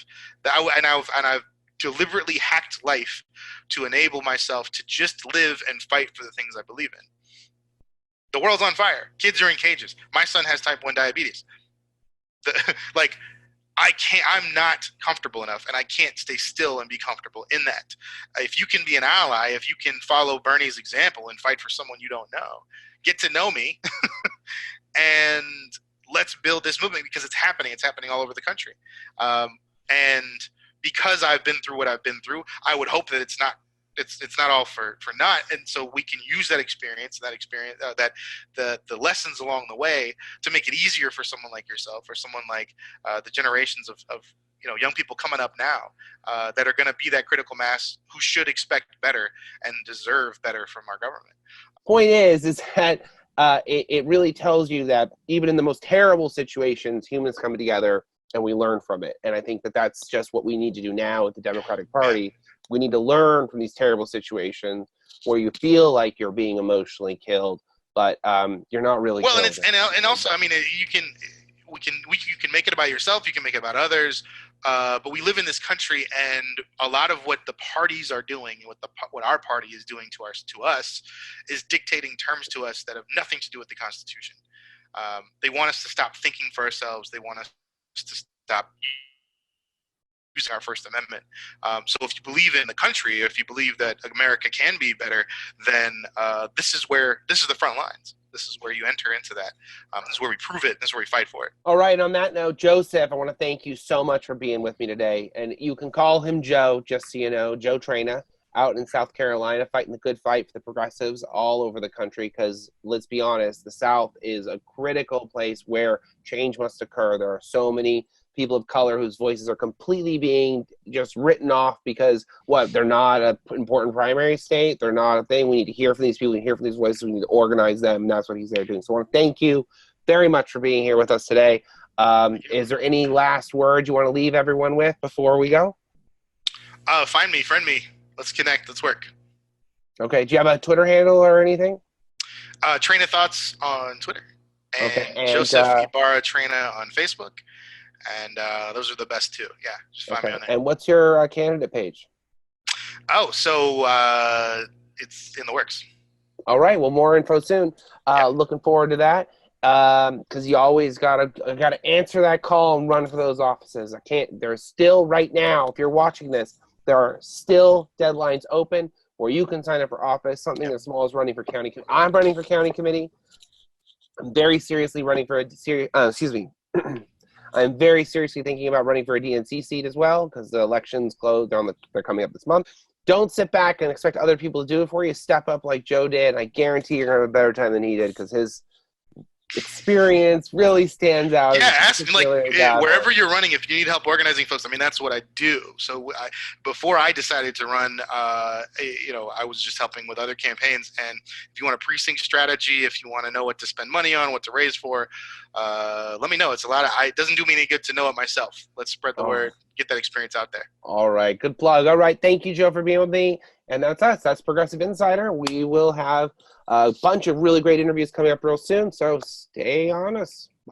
and I've deliberately hacked life to enable myself to just live and fight for the things I believe in. The world's on fire. Kids are in cages. My son has type 1 diabetes. I'm not comfortable enough, and I can't stay still and be comfortable in that. If you can be an ally, if you can follow Bernie's example and fight for someone you don't know, get to know me, and let's build this movement, because it's happening. It's happening all over the country. And because I've been through what I've been through, I would hope that it's not all for naught, and so we can use that experience, that the lessons along the way to make it easier for someone like yourself, or someone like the generations of young people coming up now that are going to be that critical mass who should expect better and deserve better from our government. Point is that it really tells you that even in the most terrible situations, humans come together and we learn from it. And I think that that's just what we need to do now with the Democratic Party. We need to learn from these terrible situations where you feel like you're being emotionally killed, but you're not really. Well, and also, I mean, you can make it about yourself. You can make it about others. But we live in this country, and a lot of what the parties are doing, what our party is doing to us, is dictating terms to us that have nothing to do with the Constitution. They want us to stop thinking for ourselves. They want us to stop using our First Amendment. So if you believe in the country, if you believe that America can be better, then this is the front lines. This is where you enter into that. This is where we prove it. This is where we fight for it. All right. On that note, Joseph, I want to thank you so much for being with me today. And you can call him Joe, just so you know, Joe Traina. out in South Carolina fighting the good fight for the progressives all over the country, because let's be honest, the South is a critical place where change must occur. There are so many people of color whose voices are completely being just written off because they're not an important primary state, they're not a thing. We need to hear from these people, we need to hear from these voices, we need to organize them, and that's what he's there doing. So I want to thank you very much for being here with us today. Is there any last words you want to leave everyone with before we go? Find me, friend me. Let's connect. Let's work. Okay. Do you have a Twitter handle or anything? Traina Thoughts on Twitter. And, okay. And Joseph Traina on Facebook. And those are the best two. Yeah. Just find me on there. And what's your candidate page? Oh, so it's in the works. All right. Well, more info soon. Looking forward to that. Because you always gotta answer that call and run for those offices. There's still right now, if you're watching this, there are still deadlines open where you can sign up for office. Something as small as running for county. I'm running for county committee. I'm very seriously running for I'm very seriously thinking about running for a DNC seat as well, because the election's closed. They're coming up this month. Don't sit back and expect other people to do it for you. Step up like Joe did. I guarantee you're going to have a better time than he did, because his experience really stands out. Yeah, ask me, wherever you're running, if you need help organizing folks. I mean, that's what I do. So before I decided to run, I was just helping with other campaigns. And if you want a precinct strategy, if you want to know what to spend money on, what to raise for, let me know. It's it doesn't do me any good to know it myself. Let's spread the word, get that experience out there. All right, good plug. All right, thank you, Joe, for being with me. And that's us. That's Progressive Insider. We will have a bunch of really great interviews coming up real soon, so stay on us.